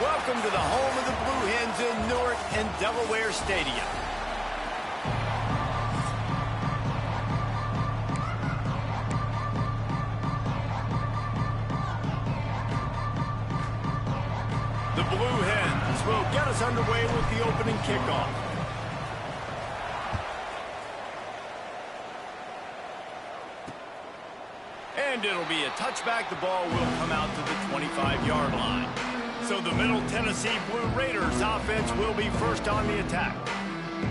Welcome to the home of the Blue Hens in Newark and Delaware Stadium. The Blue Hens will get us underway with the opening kickoff. And it'll be a touchback. The ball will come out to the 25-yard line. So the Middle Tennessee Blue Raiders offense will be first on the attack.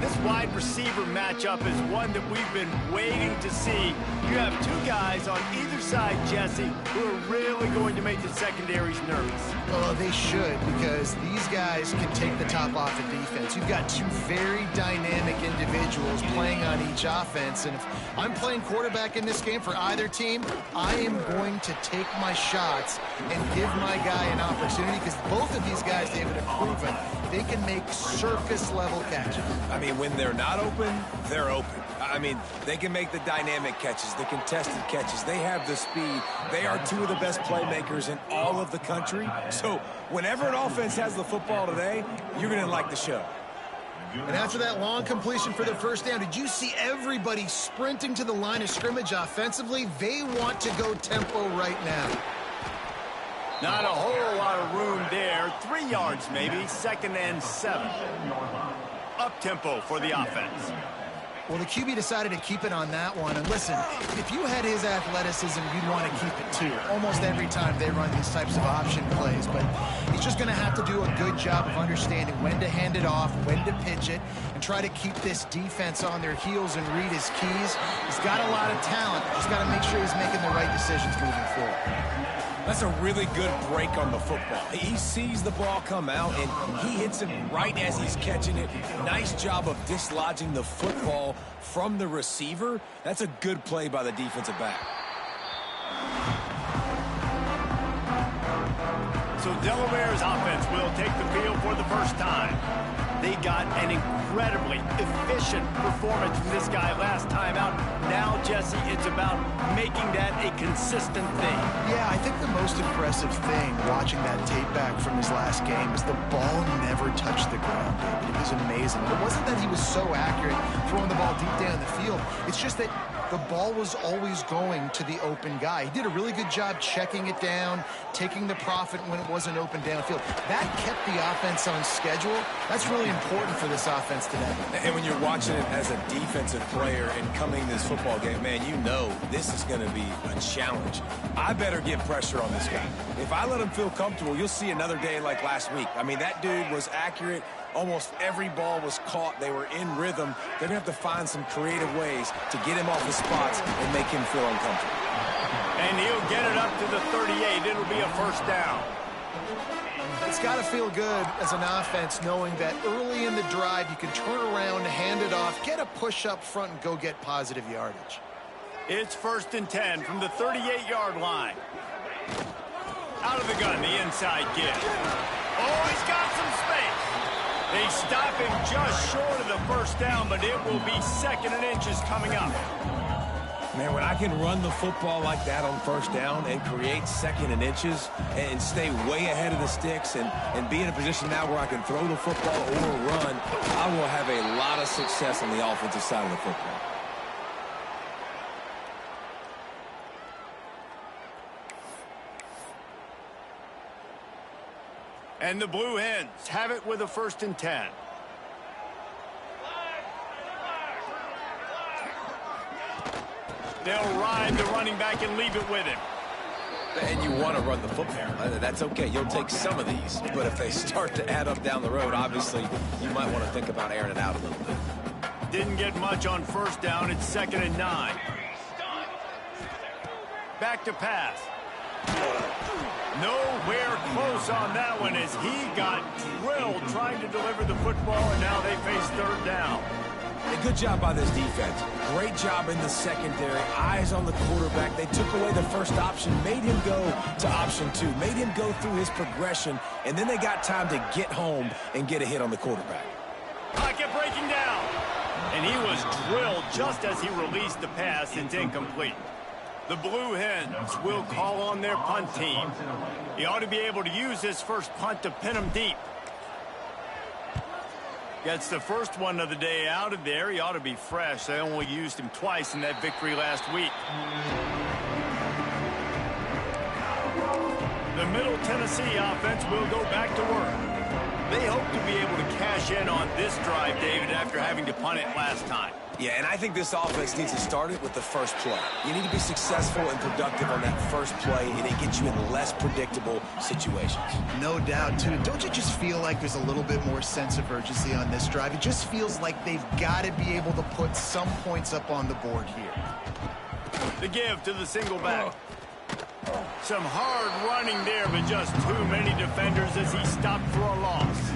This wide receiver matchup is one that we've been waiting to see. You have two guys on either side, Jesse, who are really going to make the secondaries nervous. Well, they should, because these guys can take the top off the defense. You've got two very dynamic individuals playing on each offense, and if I'm playing quarterback in this game for either team, I am going to take my shots and give my guy an opportunity, because both of these guys, David, have proven they can make circus-level catches. I mean, when they're not open, they're open. I mean, they can make the dynamic catches, the contested catches. They have the speed. They are two of the best playmakers in all of the country. So whenever an offense has the football today, you're going to like the show. And after that long completion for the first down, did you see everybody sprinting to the line of scrimmage offensively? They want to go tempo right now. Not a whole lot of room there. 3 yards maybe, 2nd and 7. Up-tempo for the offense. Well, the QB decided to keep it on that one. And listen, if you had his athleticism, you'd want to keep it too. Almost every time they run these types of option plays. But he's just going to have to do a good job of understanding when to hand it off, when to pitch it, and try to keep this defense on their heels and read his keys. He's got a lot of talent. Just got to make sure he's making the right decisions moving forward. That's a really good break on the football. He sees the ball come out, and he hits it right as he's catching it. Nice job of dislodging the football from the receiver. That's a good play by the defensive back. So Delaware's offense will take the field for the first time. They got an incredibly efficient performance from this guy last time out. Now, Jesse, it's about making that a consistent thing. Yeah, I think the most impressive thing watching that tape back from his last game is the ball never touched the ground, David. It was amazing. It wasn't that he was so accurate throwing the ball deep down the field. It's just that the ball was always going to the open guy. He did a really good job checking it down, taking the profit when it wasn't open downfield. That kept the offense on schedule. That's really important for this offense today. And when you're watching it as a defensive player and coming to this football game, man, you know this is going to be a challenge. I better get pressure on this guy. If I let him feel comfortable, you'll see another day like last week. I mean, that dude was accurate. Almost every ball was caught. They were in rhythm. They're going to have to find some creative ways to get him off the spots and make him feel uncomfortable. And he'll get it up to the 38. It'll be a first down. It's got to feel good as an offense knowing that early in the drive you can turn around, hand it off, get a push up front, and go get positive yardage. It's 1st and 10 from the 38-yard line. Out of the gun, the inside give. Oh, he's got some space. They stop him just short of the first down, but it will be 2nd and inches coming up. Man, when I can run the football like that on first down and create 2nd and inches and stay way ahead of the sticks and be in a position now where I can throw the football or run, I will have a lot of success on the offensive side of the football. And the Blue Hens have it with a 1st and 10. They'll ride the running back and leave it with him. And you want to run the football. That's okay. You'll take some of these. But if they start to add up down the road, obviously, you might want to think about airing it out a little bit. Didn't get much on first down. It's 2nd and 9. Back to pass. Nowhere close on that one as he got drilled trying to deliver the football, and now they face 3rd down. A good job by this defense. Great job in the secondary. Eyes on the quarterback. They took away the first option, made him go to option 2, made him go through his progression, and then they got time to get home and get a hit on the quarterback. Pocket breaking down. And he was drilled just as he released the pass. It's incomplete. The Blue Hens will call on their punt team. He ought to be able to use this first punt to pin him deep. Gets the first one of the day out of there. He ought to be fresh. They only used him twice in that victory last week. The Middle Tennessee offense will go back to work. They hope to be able to cash in on this drive, David, after having to punt it last time. Yeah, and I think this offense needs to start it with the first play. You need to be successful and productive on that first play, and it gets you in less predictable situations. No doubt, too. Don't you just feel like there's a little bit more sense of urgency on this drive? It just feels like they've got to be able to put some points up on the board here. The give to the single back. Some hard running there, but just too many defenders as he stopped for a loss.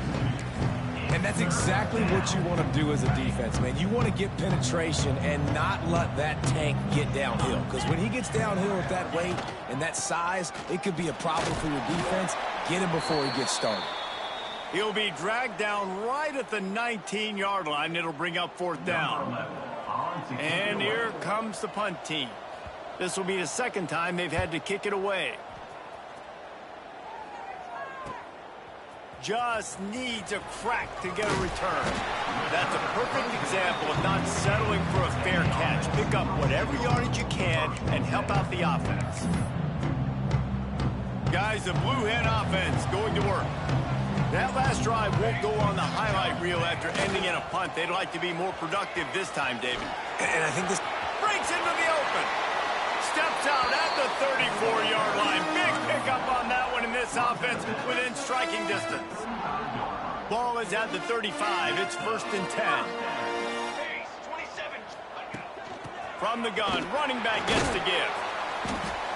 And that's exactly what you want to do as a defense, man. You want to get penetration and not let that tank get downhill. Because when he gets downhill with that weight and that size, it could be a problem for your defense. Get him before he gets started. He'll be dragged down right at the 19-yard line. It'll bring up fourth down. And here comes the punt team. This will be the second time they've had to kick it away. Just needs a crack to get a return. That's a perfect example of not settling for a fair catch. Pick up whatever yardage you can and help out the offense. Guys, the Blue Hen offense going to work. That last drive won't go on the highlight reel after ending in a punt. They'd like to be more productive this time, David. And I think this breaks into the open. Steps out at the 34-yard line. Big pickup on that one in this offense within striking distance. Ball is at the 35. It's 1st and 10. From the gun, running back gets the give.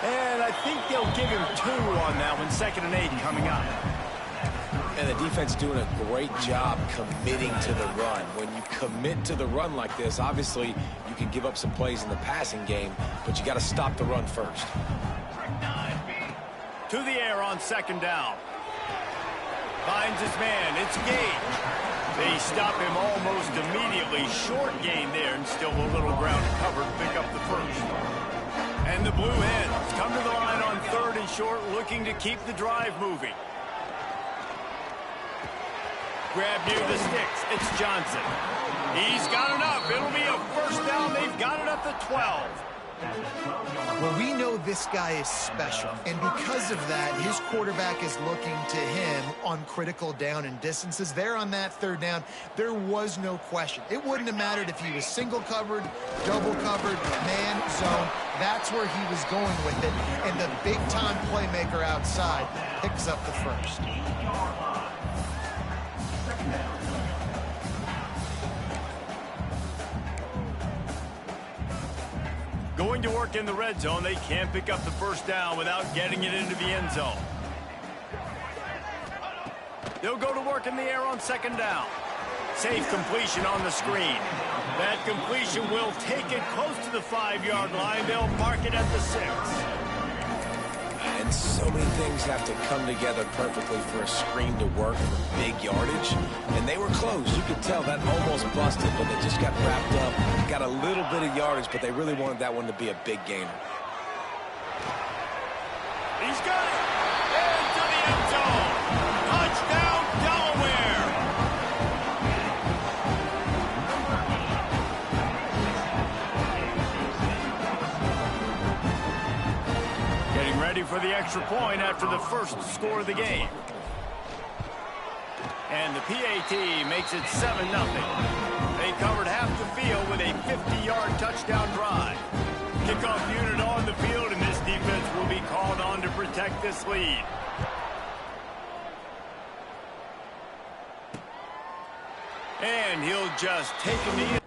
And I think they'll give him 2 on that one. 2nd and 8 coming up. And the defense doing a great job committing to the run. When you commit to the run like this, obviously you can give up some plays in the passing game, but you got to stop the run first. To the air on 2nd down. Finds his man. It's Gage. They stop him almost immediately. Short gain there and still a little ground covered. Pick up the first. And the Blue Hens come to the line on 3rd and short, looking to keep the drive moving. Grab near the sticks. It's Johnson. He's got enough. It'll be a first down. They've got it at the 12. Well, we know this guy is special, and because of that, his quarterback is looking to him on critical down and distances. There on that 3rd down, there was no question. It wouldn't have mattered if he was single covered, double covered, man, zone. That's where he was going with it, and the big-time playmaker outside picks up the first. Going to work in the red zone. They can't pick up the first down without getting it into the end zone. They'll go to work in the air on 2nd down. Safe completion on the screen. That completion will take it close to the 5-yard line. They'll mark it at the 6. And so many things have to come together perfectly for a screen to work with big yardage. And they were close. You could tell that almost busted, but they just got wrapped up. Got a little bit of yardage, but they really wanted that one to be a big gainer. He's got it. Into the end zone. Touchdown, Delaware. Getting ready for the extra point after the first score of the game. And the PAT makes it 7-0. They covered half the field with a 50-yard touchdown drive. Kickoff unit on the field, and this defense will be called on to protect this lead. And he'll just take a knee.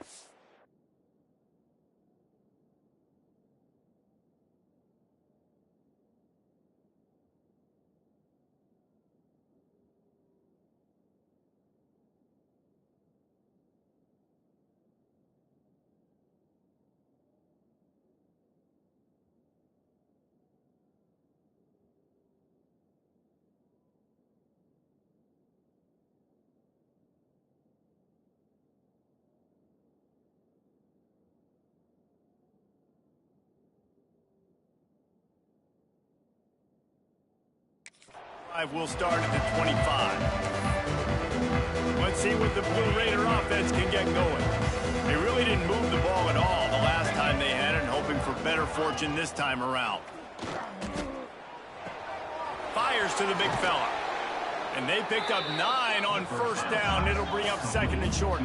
Will start at the 25. Let's see what the Blue Raider offense can get going. They really didn't move the ball at all the last time they had it, hoping for better fortune this time around. Fires to the big fella. And they picked up 9 on first down. It'll bring up second and short.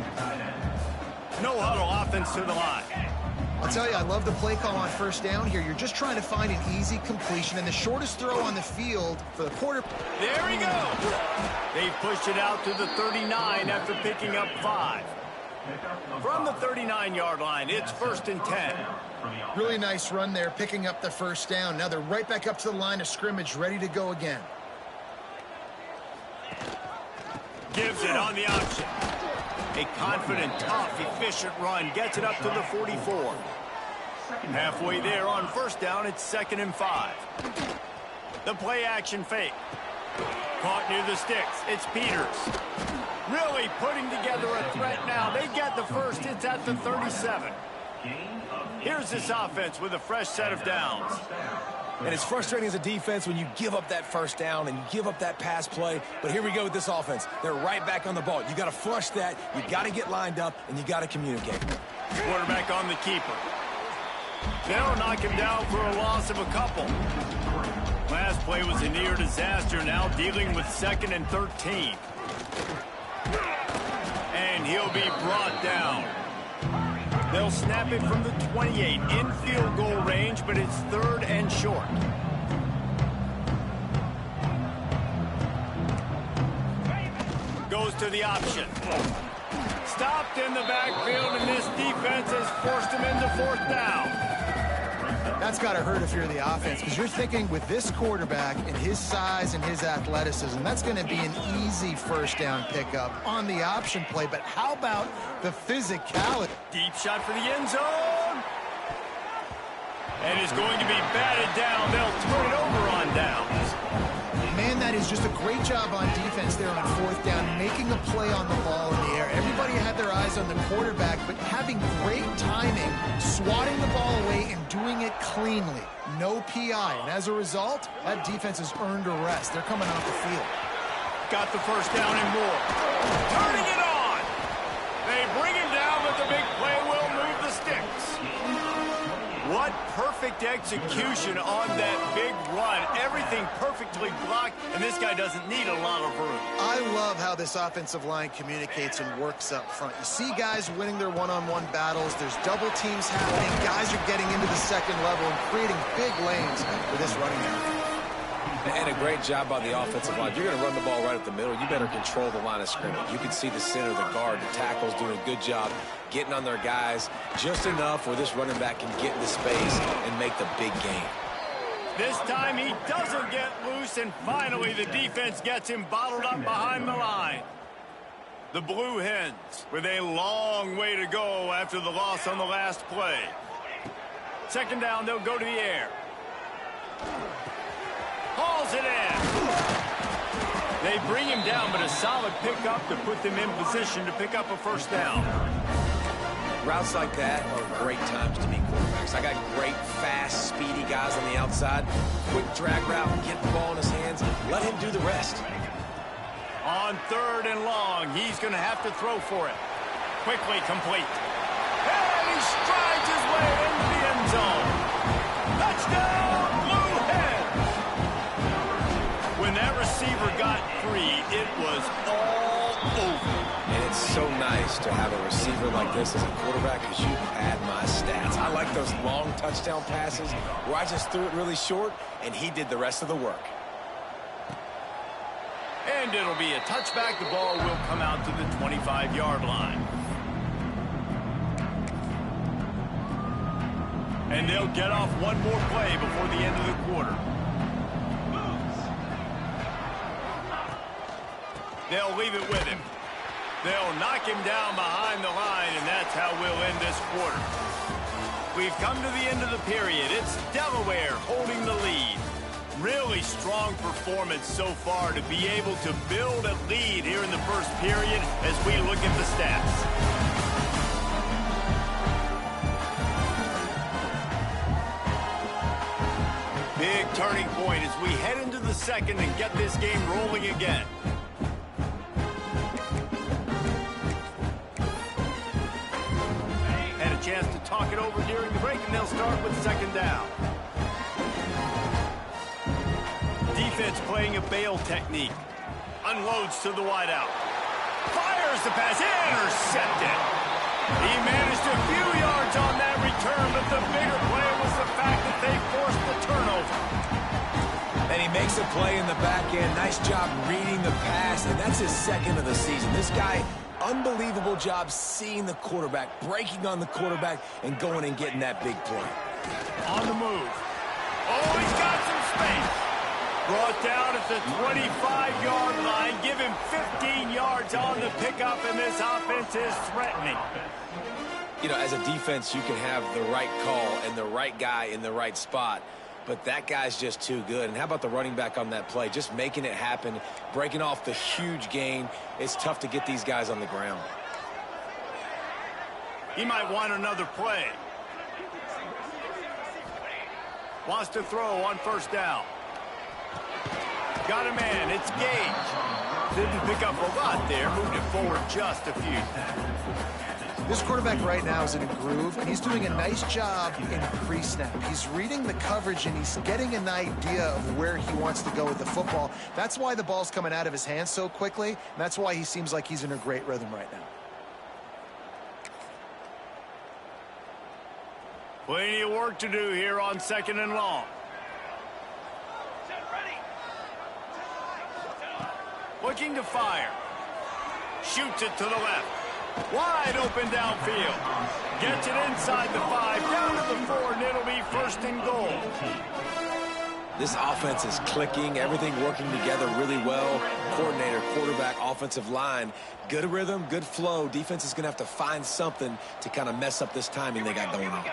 No huddle offense to the line. I'll tell you, I love the play call on first down here. You're just trying to find an easy completion and the shortest throw on the field for the quarter. There he goes. They pushed it out to the 39 after picking up 5. From the 39-yard line, it's 1st and 10. Really nice run there, picking up the first down. Now they're right back up to the line of scrimmage, ready to go again. Gives it on the option. A confident, tough, efficient run gets it up to the 44. Halfway there on first down, it's 2nd and 5. The play action fake. Caught near the sticks. It's Peters. Really putting together a threat now. They get the first. It's at the 37. Here's this offense with a fresh set of downs. And it's frustrating as a defense when you give up that first down and you give up that pass play. But here we go with this offense. They're right back on the ball. You got to flush that. You got to get lined up, and you got to communicate. Quarterback on the keeper. They'll knock him down for a loss of a couple. Last play was a near disaster. Now dealing with 2nd and 13. And he'll be brought down. They'll snap it from the 28 in field goal range, but it's 3rd and short. Goes to the option. Stopped in the backfield, and this defense has forced him into 4th down. That's got to hurt if you're the offense, because you're thinking with this quarterback and his size and his athleticism, that's going to be an easy first down pickup on the option play. But how about the physicality? Deep shot for the end zone. And it's going to be batted down. They'll turn it over on downs. Man, that is just a great job on defense there on 4th down, making a play on the ball in the air. Everybody had their eyes on the quarterback, but having great timing, swatting the ball away and doing it cleanly. No PI. And as a result, that defense has earned a rest. They're coming off the field. Got the first down and more. Turning it on. They bring him down, but the big play will move the sticks. What perfect execution on that big run. Everything perfectly blocked, and this guy doesn't need a lot of room. I love how this offensive line communicates and works up front. You see guys winning their one-on-one battles. There's double teams happening. Guys are getting into the second level and creating big lanes for this running back. And a great job by the offensive line. You're going to run the ball right up the middle. You better control the line of scrimmage. You can see the center, the guard, the tackles doing a good job getting on their guys just enough where this running back can get into space and make the big game. This time he doesn't get loose, and finally the defense gets him bottled up behind the line. The Blue Hens with a long way to go after the loss on the last play. 2nd down, they'll go to the air. Hauls it in. They bring him down, but a solid pickup to put them in position to pick up a first down. Routes like that are great times to be quarterbacks. I got great, fast, speedy guys on the outside. Quick drag route, get the ball in his hands, let him do the rest. On 3rd and long, he's going to have to throw for it. Quickly complete. And he strides his way into the end zone. Touchdown, Blue Hens! When that receiver got free, it was all over. And it's so nice to have a receiver like this as a quarterback because you pad my stats. I like those long touchdown passes where I just threw it really short and he did the rest of the work. And it'll be a touchback. The ball will come out to the 25-yard line. And they'll get off one more play before the end of the quarter. They'll leave it with him. They'll knock him down behind the line, and that's how we'll end this quarter. We've come to the end of the period. It's Delaware holding the lead. Really strong performance so far to be able to build a lead here in the first period as we look at the stats. Big turning point as we head into the second and get this game rolling again. Had a chance to talk it over during the break, and they'll start with second down. Defense playing a bail technique. Unloads to the wideout. Fires the pass. Intercepted. He managed a few yards on that return, but the bigger play was the fact that they forced the turnover. And he makes a play in the back end. Nice job reading the pass, and that's his second of the season. This guy, unbelievable job seeing the quarterback, breaking on the quarterback, and going and getting that big play. On the move. Oh, he's got some space. Brought down at the 25-yard line. Give him 15 yards on the pickup, and this offense is threatening. You know, as a defense, you can have the right call and the right guy in the right spot, but that guy's just too good. And how about the running back on that play? Just making it happen, breaking off the huge gain. It's tough to get these guys on the ground. He might want another play. Wants to throw on first down. Got a man. It's Gage. Didn't pick up a lot there. Moved it forward just a few. This quarterback right now is in a groove, and he's doing a nice job in pre-snap. He's reading the coverage, and he's getting an idea of where he wants to go with the football. That's why the ball's coming out of his hands so quickly, and that's why he seems like he's in a great rhythm right now. Plenty of work to do here on second and long. Looking to fire. Shoots it to the left. Wide open downfield. Gets it inside the 5, down to the 4, and it'll be first and goal. This offense is clicking, everything working together really well. Coordinator, quarterback, offensive line. Good rhythm, good flow. Defense is going to have to find something to kind of mess up this timing they got going on.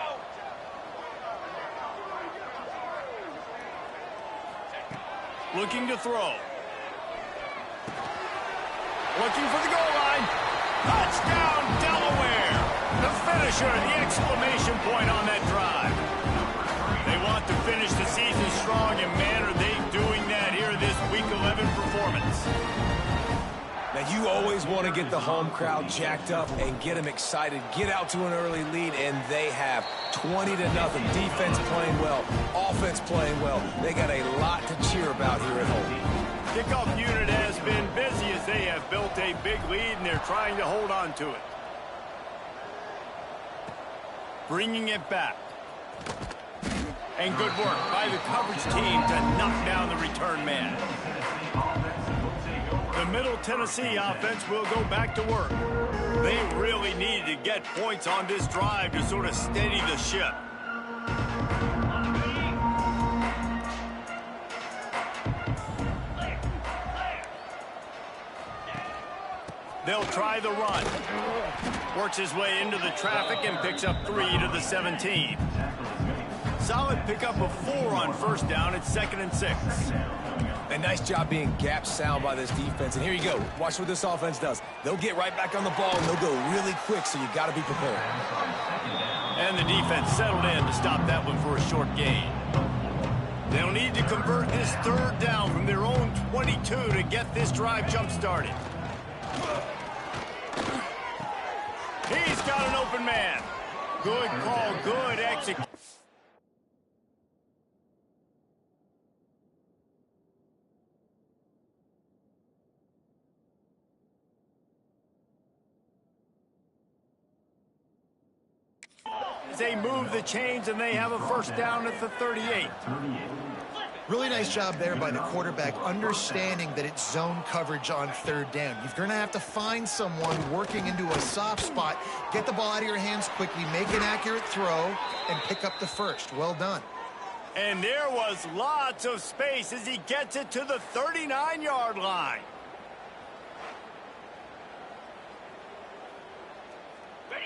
Looking to throw. Looking for the goal line. Touchdown, Delaware. The finisher, the exclamation point on that drive. They want to finish the season strong, and man, are they doing that here this Week 11 performance. Now, you always want to get the home crowd jacked up and get them excited, get out to an early lead, and they have 20-0. Defense playing well, offense playing well. They got a lot to cheer about here at home. Kickoff unit has been busy as they have built a big lead, and they're trying to hold on to it. Bringing it back. And good work by the coverage team to knock down the return man. The Middle Tennessee offense will go back to work. They really needed to get points on this drive to sort of steady the ship. They'll try the run. Works his way into the traffic and picks up 3 to the 17. Solid pickup of 4 on first down. It's 2nd and 6. A nice job being gap sound by this defense. And here you go. Watch what this offense does. They'll get right back on the ball, and they'll go really quick, so you got to be prepared. And the defense settled in to stop that one for a short gain. They'll need to convert this 3rd down from their own 22 to get this drive jump-started. He's got an open man. Good call, good execution. They move the chains, and they have a first down at the 38. Really nice job there by the quarterback, understanding that it's zone coverage on 3rd down. You're going to have to find someone working into a soft spot, get the ball out of your hands quickly, make an accurate throw, and pick up the first. Well done. And there was lots of space as he gets it to the 39-yard line.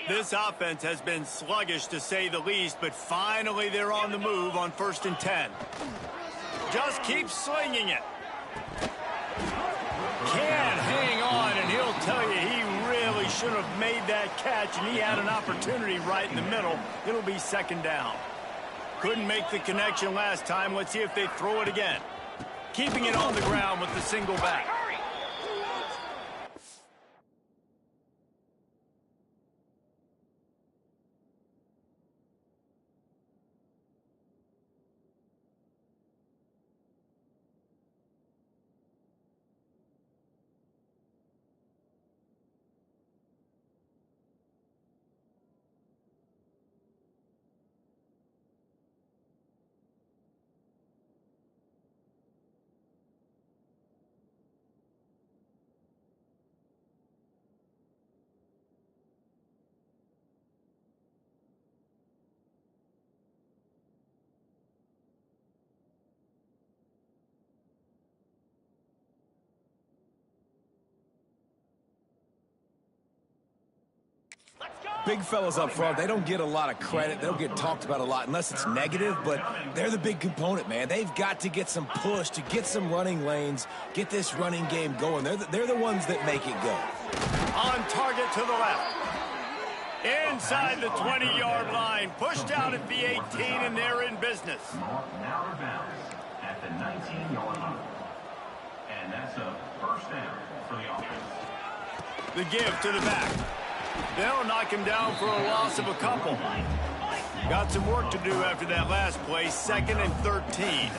This offense has been sluggish, to say the least, but finally they're on the move on 1st and 10. Just keep slinging it. Can't hang on, and he'll tell you he really should have made that catch, and he had an opportunity right in the middle. It'll be 2nd down. Couldn't make the connection last time. Let's see if they throw it again. Keeping it on the ground with the single back. Big fellas up front, they don't get a lot of credit. They don't get talked about a lot unless it's negative, but they're the big component, man. They've got to get some push, to get some running lanes, get this running game going. They're the ones that make it go. On target to the left. Inside the 20-yard line. Pushed out at the 18, and they're in business. Now bounds at the 19-yard line. And that's a first down for the offense. The give to the back. They'll knock him down for a loss of a couple. Got some work to do after that last play, 2nd and 13.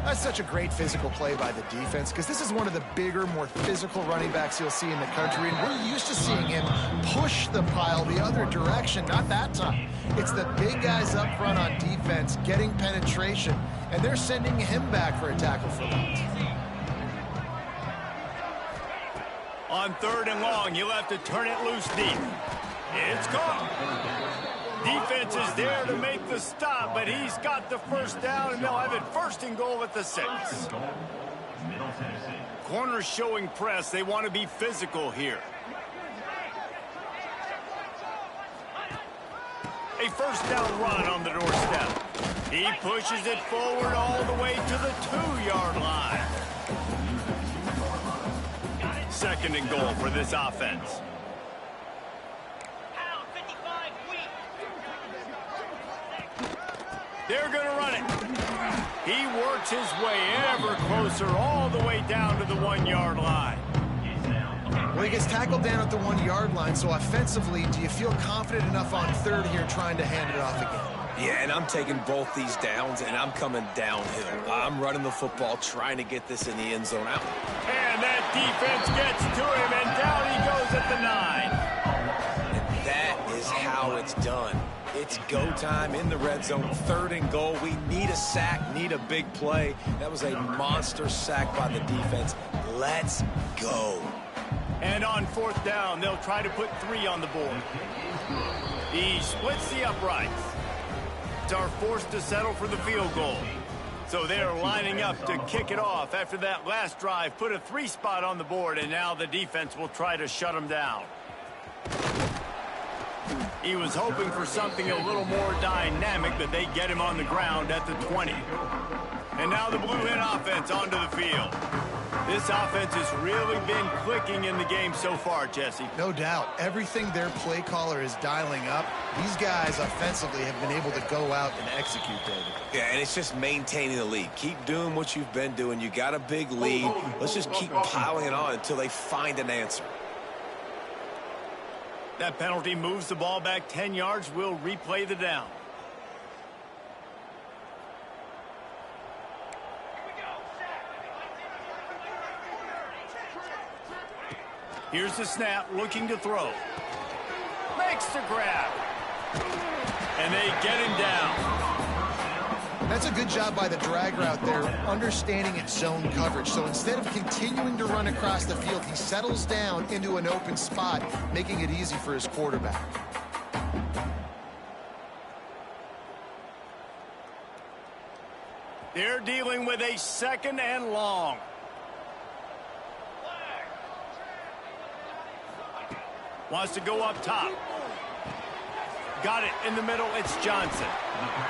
That's such a great physical play by the defense because this is one of the bigger, more physical running backs you'll see in the country, and we're used to seeing him push the pile the other direction. Not that time. It's the big guys up front on defense getting penetration, and they're sending him back for a tackle for loss. On 3rd and long, you'll have to turn it loose deep. It's caught. Defense is there to make the stop, but he's got the first down, and they'll have it 1st and goal at the 6. Corners showing press. They want to be physical here. A 1st down run on the doorstep. He pushes it forward all the way to the 2-yard line. 2nd and goal for this offense. They're going to run it. He works his way ever closer all the way down to the 1-yard line. Well, he gets tackled down at the 1-yard line, so offensively, do you feel confident enough on 3rd here trying to hand it off again? Yeah, and I'm taking both these downs, and I'm coming downhill. I'm running the football, trying to get this in the end zone out. And that defense gets to him, and down he goes at the 9. And that is how it's done. It's go time in the red zone, 3rd and goal. We need a sack, need a big play. That was a monster sack by the defense. Let's go. And on 4th down, they'll try to put 3 on the board. He splits the uprights. Are forced to settle for the field goal. So they're lining up to kick it off after that last drive. Put a 3 spot on the board, and now the defense will try to shut him down. He was hoping for something a little more dynamic, but they get him on the ground at the 20. And now the Blue Hen offense onto the field. This offense has really been clicking in the game so far, Jesse. No doubt. Everything their play caller is dialing up, these guys offensively have been able to go out and execute, David. Yeah, and it's just maintaining the lead. Keep doing what you've been doing. You got a big lead. Let's just keep piling it on until they find an answer. That penalty moves the ball back 10 yards. We'll replay the down. Here's the snap, looking to throw. Makes the grab. And they get him down. That's a good job by the drag route there, understanding its zone coverage. So instead of continuing to run across the field, he settles down into an open spot, making it easy for his quarterback. They're dealing with a 2nd and long. Wants to go up top. Got it in the middle. It's Johnson.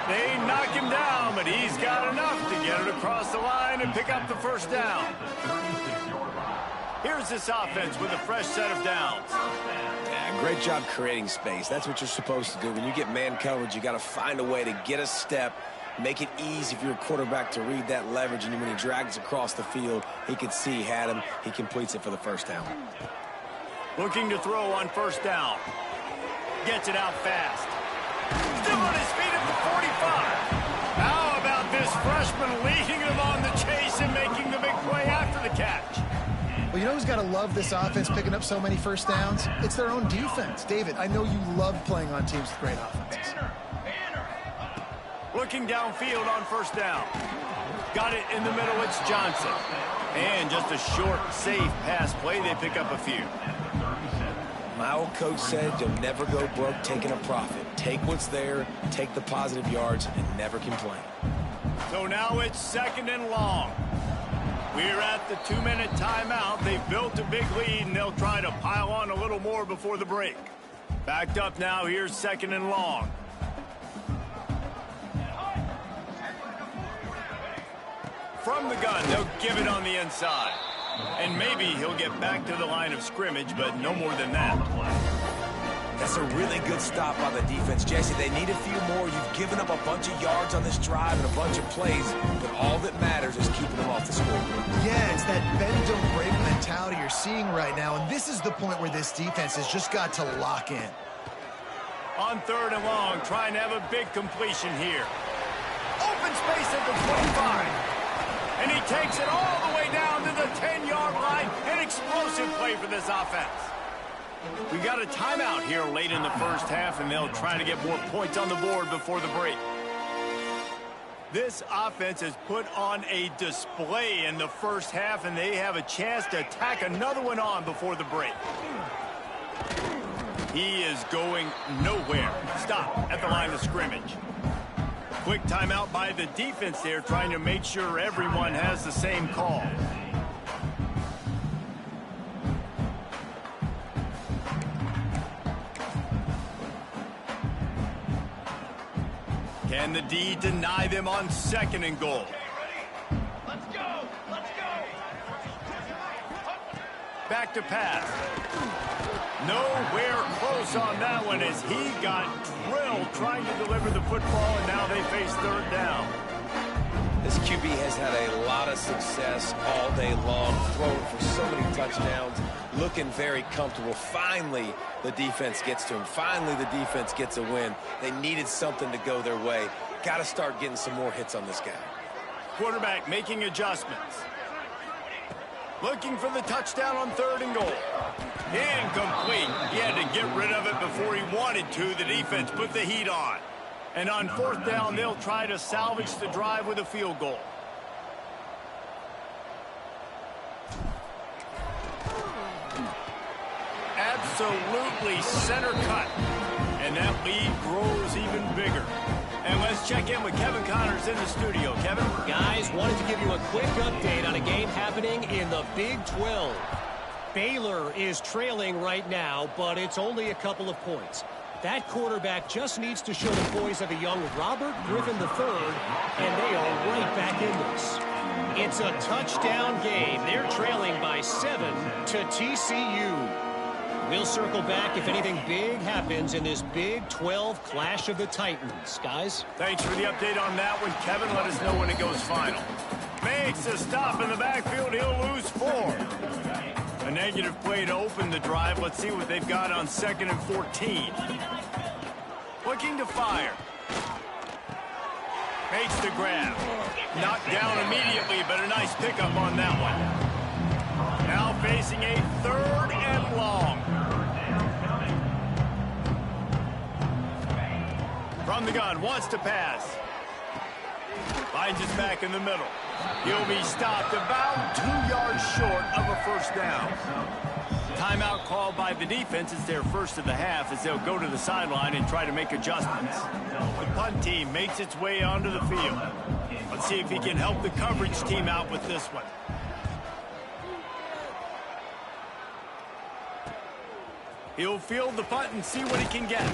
They knock him down, but he's got enough to get it across the line and pick up the 1st down. Here's this offense with a fresh set of downs. Yeah, great job creating space. That's what you're supposed to do. When you get man coverage, you got to find a way to get a step Make it easy for your quarterback to read that leverage, and when he drags across the field, he can see he had him. He completes it for the first down. Looking to throw on first down. Gets it out fast. Still on his feet at the 45. How about this freshman leading him on the chase and making the big play after the catch? Well, you know who's got to love this offense picking up so many first downs? It's their own defense. David, I know you love playing on teams with great offenses. Looking downfield on first down. Got it in the middle, it's Johnson. And just a short, safe pass play, they pick up a few. My old coach said you'll never go broke taking a profit. Take what's there, take the positive yards, and never complain. So now it's 2nd and long. We're at the 2-minute timeout. They've built a big lead, and they'll try to pile on a little more before the break. Backed up now, here's 2nd and long. From the gun, they'll give it on the inside. And maybe he'll get back to the line of scrimmage, but no more than that. That's a really good stop by the defense. Jesse, they need a few more. You've given up a bunch of yards on this drive and a bunch of plays, but all that matters is keeping them off the scoreboard. Yeah, it's that bend, don't break mentality you're seeing right now, and this is the point where this defense has just got to lock in. On 3rd and long, trying to have a big completion here. Open space at the 25. And he takes it all the way down to the 10-yard line. An explosive play for this offense. We got a timeout here late in the first half, and they'll try to get more points on the board before the break. This offense has put on a display in the first half, and they have a chance to tack another one on before the break. He is going nowhere. Stop at the line of scrimmage. Quick timeout by the defense there, trying to make sure everyone has the same call. Can the D deny them on 2nd and goal? Let's go! Let's go! Back to pass. Nowhere close on that one as he got drilled trying to deliver the football, and now they face 3rd down. This QB has had a lot of success all day long, throwing for so many touchdowns, looking very comfortable. Finally, the defense gets to him. Finally, the defense gets a win. They needed something to go their way. Got to start getting some more hits on this guy. Quarterback making adjustments. Looking for the touchdown on 3rd and goal. Incomplete. He had to get rid of it before he wanted to. The defense put the heat on. And on 4th down, they'll try to salvage the drive with a field goal. Absolutely center cut. And that lead grows even bigger. And let's check in with Kevin Connors in the studio. Kevin? Guys, wanted to give you a quick update on a game happening in the Big 12. Baylor is trailing right now, but it's only a couple of points. That quarterback just needs to show the poise of a young Robert Griffin III, and they are right back in this. It's a touchdown game. They're trailing by 7 to TCU. We'll circle back if anything big happens in this Big 12 Clash of the Titans. Guys? Thanks for the update on that one, Kevin. Let us know when it goes final. Makes a stop in the backfield. He'll lose 4. A negative play to open the drive. Let's see what they've got on 2nd and 14. Looking to fire. Makes the grab. Knocked down immediately, but a nice pickup on that one. Now facing a 3rd and long. From the gun, wants to pass. Finds his back in the middle. He'll be stopped about 2 yards short of a first down. Timeout called by the defense. It's their first of the half as they'll go to the sideline and try to make adjustments. The punt team makes its way onto the field. Let's see if he can help the coverage team out with this one. He'll field the punt and see what he can get.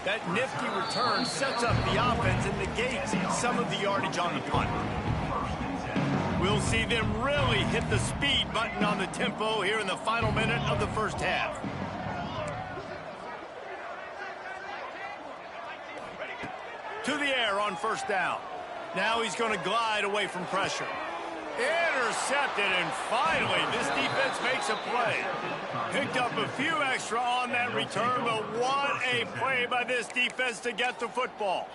That nifty return sets up the offense and negates some of the yardage on the punt. We'll see them really hit the speed button on the tempo here in the final minute of the first half. To the air on first down. Now he's going to glide away from pressure. Intercepted, and finally, this defense makes a play. Picked up a few extra on that return, but what a play by this defense to get the football.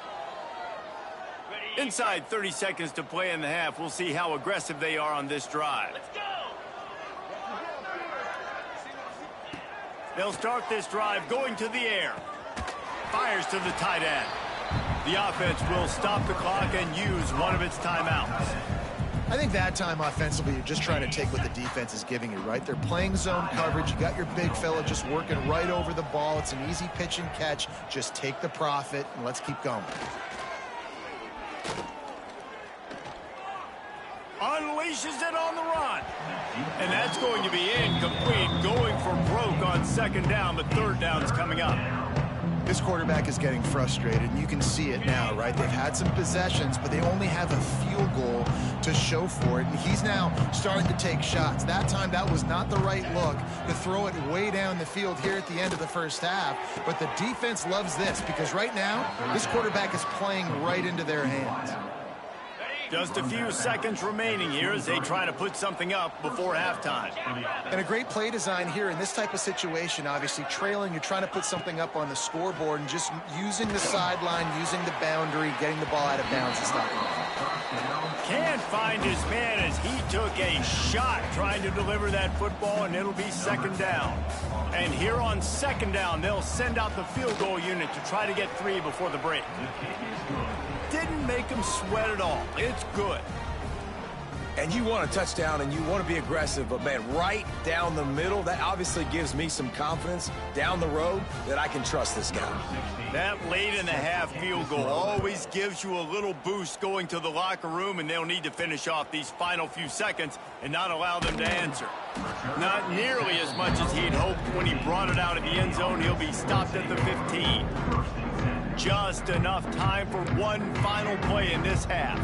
Inside 30 seconds to play in the half. We'll see how aggressive they are on this drive. They'll start this drive going to the air. Fires to the tight end. The offense will stop the clock and use one of its timeouts. I think that time offensively, you're just trying to take what the defense is giving you, right? They're playing zone coverage. You got your big fella just working right over the ball. It's an easy pitch and catch. Just take the profit, and let's keep going. Unleashes it on the run. And that's going to be incomplete. Going for broke on second down, but third down's coming up. This quarterback is getting frustrated, and you can see it now, right? They've had some possessions, but they only have a field goal to show for it, and he's now starting to take shots. That time, that was not the right look to throw it way down the field here at the end of the first half, but the defense loves this because right now, this quarterback is playing right into their hands. Just a few seconds remaining here as they try to put something up before halftime. And a great play design here in this type of situation, obviously trailing, you're trying to put something up on the scoreboard and just using the sideline, using the boundary, getting the ball out of bounds and stopping it. Can't find his man as he took a shot trying to deliver that football, and it'll be second down. And here on second down, they'll send out the field goal unit to try to get 3 before the break. Didn't make him sweat at all. It's good. And you want a touchdown and you want to be aggressive, but man, right down the middle, that obviously gives me some confidence down the road that I can trust this guy. That late in the half field goal always gives you a little boost going to the locker room, and they'll need to finish off these final few seconds and not allow them to answer. Not nearly as much as he'd hoped when he brought it out of the end zone. He'll be stopped at the 15. Just enough time for one final play in this half.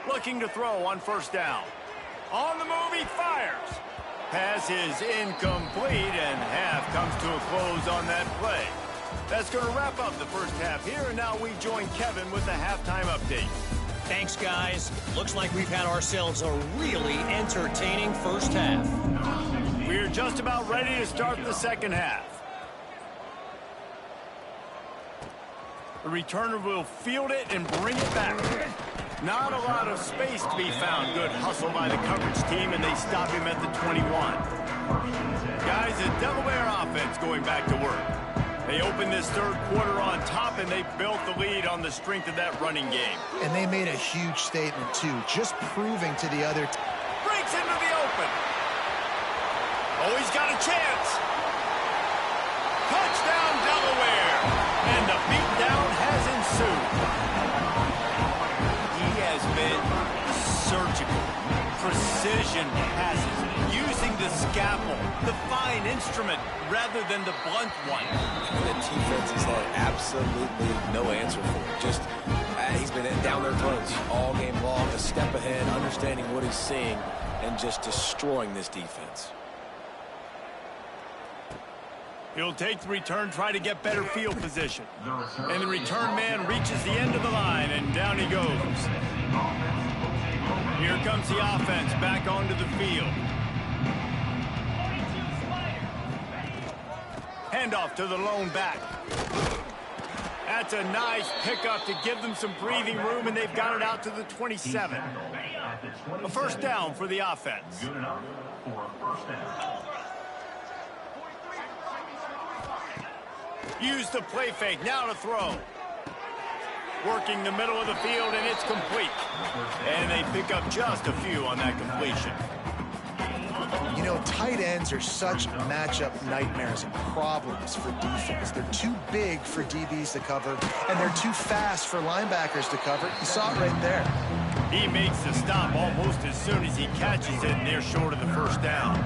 Looking to throw on first down. On the move, he fires. Pass is incomplete, and half comes to a close on that play. That's going to wrap up the first half here, and now we join Kevin with the halftime update. Thanks, guys. Looks like we've had ourselves a really entertaining first half. We're just about ready to start the second half. The returner will field it and bring it back. Not a lot of space to be found. Good hustle by the coverage team, and they stop him at the 21. Guys, the Delaware offense going back to work. They opened this third quarter on top, and they built the lead on the strength of that running game. And they made a huge statement, too, just proving to the other team. Breaks into the open. Oh, he's got a chance. Touchdown, Delaware. And the beatdown has ensued. He has been surgical. Precision passes. Using the scalpel, the fine instrument, rather than the blunt one. The defense has had absolutely no answer for it. Just, he's been down their throats all game long, a step ahead, understanding what he's seeing, and just destroying this defense. He'll take the return, try to get better field position. And the return man reaches the end of the line, and down he goes. Here comes the offense back onto the field. Handoff to the lone back. That's a nice pickup to give them some breathing room, and they've got it out to the 27. A first down for the offense. Good enough for a first down. Use the play fake, now to throw. Working the middle of the field, and it's complete. And they pick up just a few on that completion. You know, tight ends are such matchup nightmares and problems for defense. They're too big for DBs to cover, and they're too fast for linebackers to cover. You saw it right there. He makes the stop almost as soon as he catches it, and they're short of the first down.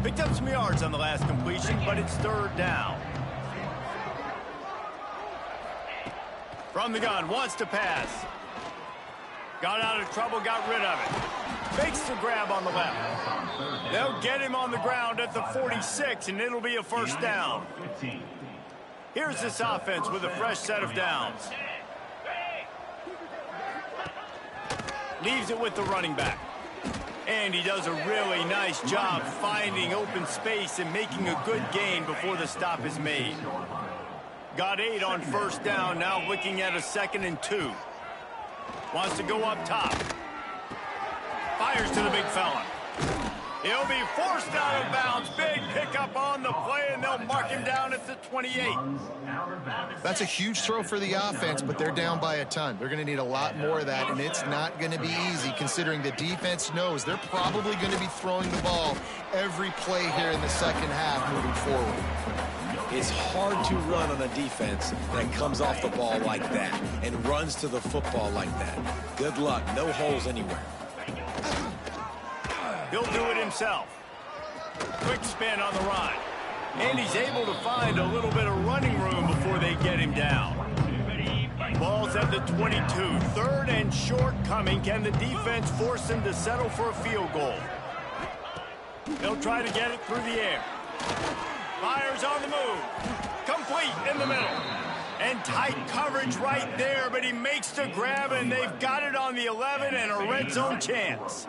Picked up some yards on the last completion, but it's third down. From the gun, wants to pass. Got out of trouble, got rid of it. Fakes the grab on the left. They'll get him on the ground at the 46, and it'll be a first down. Here's this offense with a fresh set of downs. Leaves it with the running back. And he does a really nice job finding open space and making a good gain before the stop is made. Got 8 on first down, now looking at a 2nd and 2. Wants to go up top. Fires to the big fella. He'll be forced out of bounds. Big pickup on the play, and they'll mark him down at the 28. That's a huge throw for the offense, but they're down by a ton. They're going to need a lot more of that, and it's not going to be easy considering the defense knows they're probably going to be throwing the ball every play here in the second half moving forward. It's hard to run on a defense that comes off the ball like that and runs to the football like that. Good luck. No holes anywhere. He'll do it himself. Quick spin on the run. And he's able to find a little bit of running room before they get him down. Ball's at the 22. 3rd and short coming. Can the defense force him to settle for a field goal? They'll try to get it through the air. Fires on the move. Complete in the middle. And tight coverage right there, but he makes the grab, and they've got it on the 11 and a red zone chance.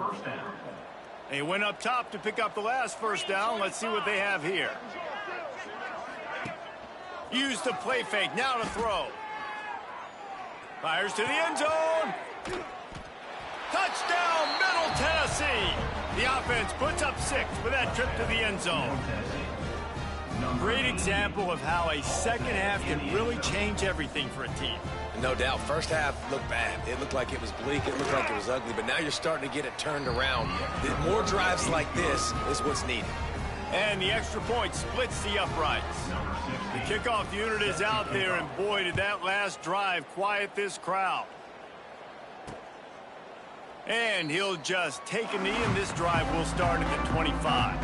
They went up top to pick up the last first down. Let's see what they have here. Use the play fake. Now to throw. Fires to the end zone. Touchdown, Middle Tennessee. The offense puts up 6 with that trip to the end zone. Great example of how a second half can really change everything for a team. No doubt. First half looked bad. It looked like it was bleak. It looked like it was ugly. But now you're starting to get it turned around. More drives like this is what's needed. And the extra point splits the uprights. The kickoff unit is out there, and boy, did that last drive quiet this crowd. And he'll just take a knee, and this drive will start at the 25.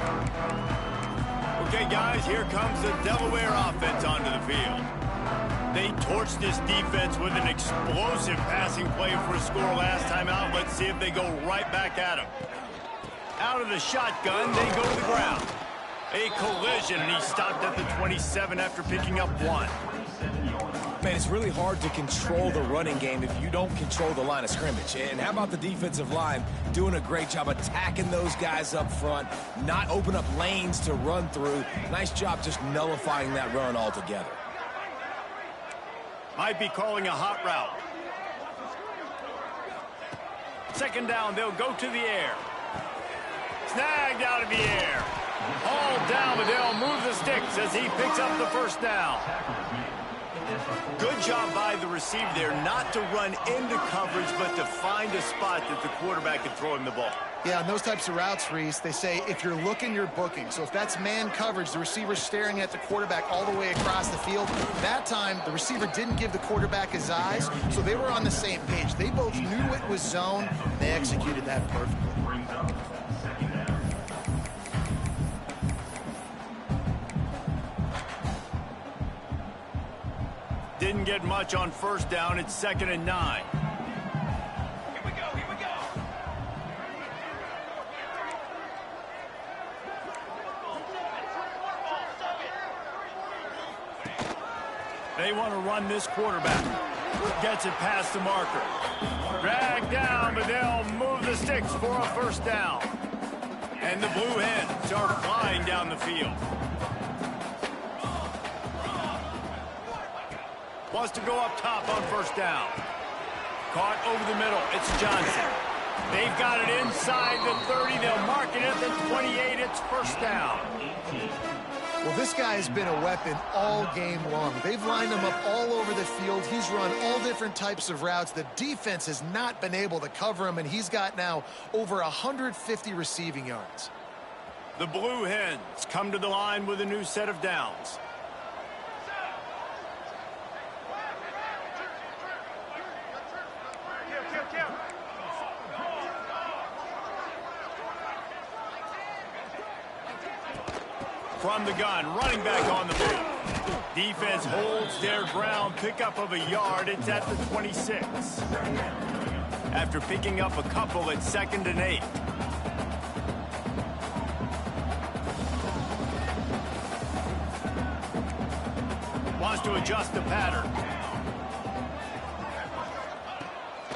Okay, guys, here comes the Delaware offense onto the field. They torched this defense with an explosive passing play for a score last time out. Let's see if they go right back at him. Out of the shotgun, they go to the ground. A collision, and he stopped at the 27 after picking up 1. Man, it's really hard to control the running game if you don't control the line of scrimmage. And how about the defensive line doing a great job attacking those guys up front, not open up lanes to run through. Nice job just nullifying that run altogether. Might be calling a hot route. 2nd down, they'll go to the air. Snagged out of the air. Hauled down, but they'll move the sticks as he picks up the first down. Good job by the receiver there not to run into coverage, but to find a spot that the quarterback can throw him the ball. Yeah, in those types of routes, Reese, they say if you're looking, you're booking. So if that's man coverage, the receiver's staring at the quarterback all the way across the field. That time, the receiver didn't give the quarterback his eyes, so they were on the same page. They both knew it was zone, and they executed that perfectly. Didn't get much on first down. It's 2nd and 9. Here we go, here we go. They want to run this quarterback. Gets it past the marker. Dragged down, but they'll move the sticks for a first down. And the Blue Hens are flying down the field. Wants to go up top on first down. Caught over the middle. It's Johnson. They've got it inside the 30. They'll mark it at the 28. It's first down. Well, this guy has been a weapon all game long. They've lined him up all over the field. He's run all different types of routes. The defense has not been able to cover him, and he's got now over 150 receiving yards. The Blue Hens come to the line with a new set of downs. From the gun, running back on the move. Defense holds their ground, pickup of a yard. It's at the 26. After picking up a couple at 2nd and 8. Wants to adjust the pattern.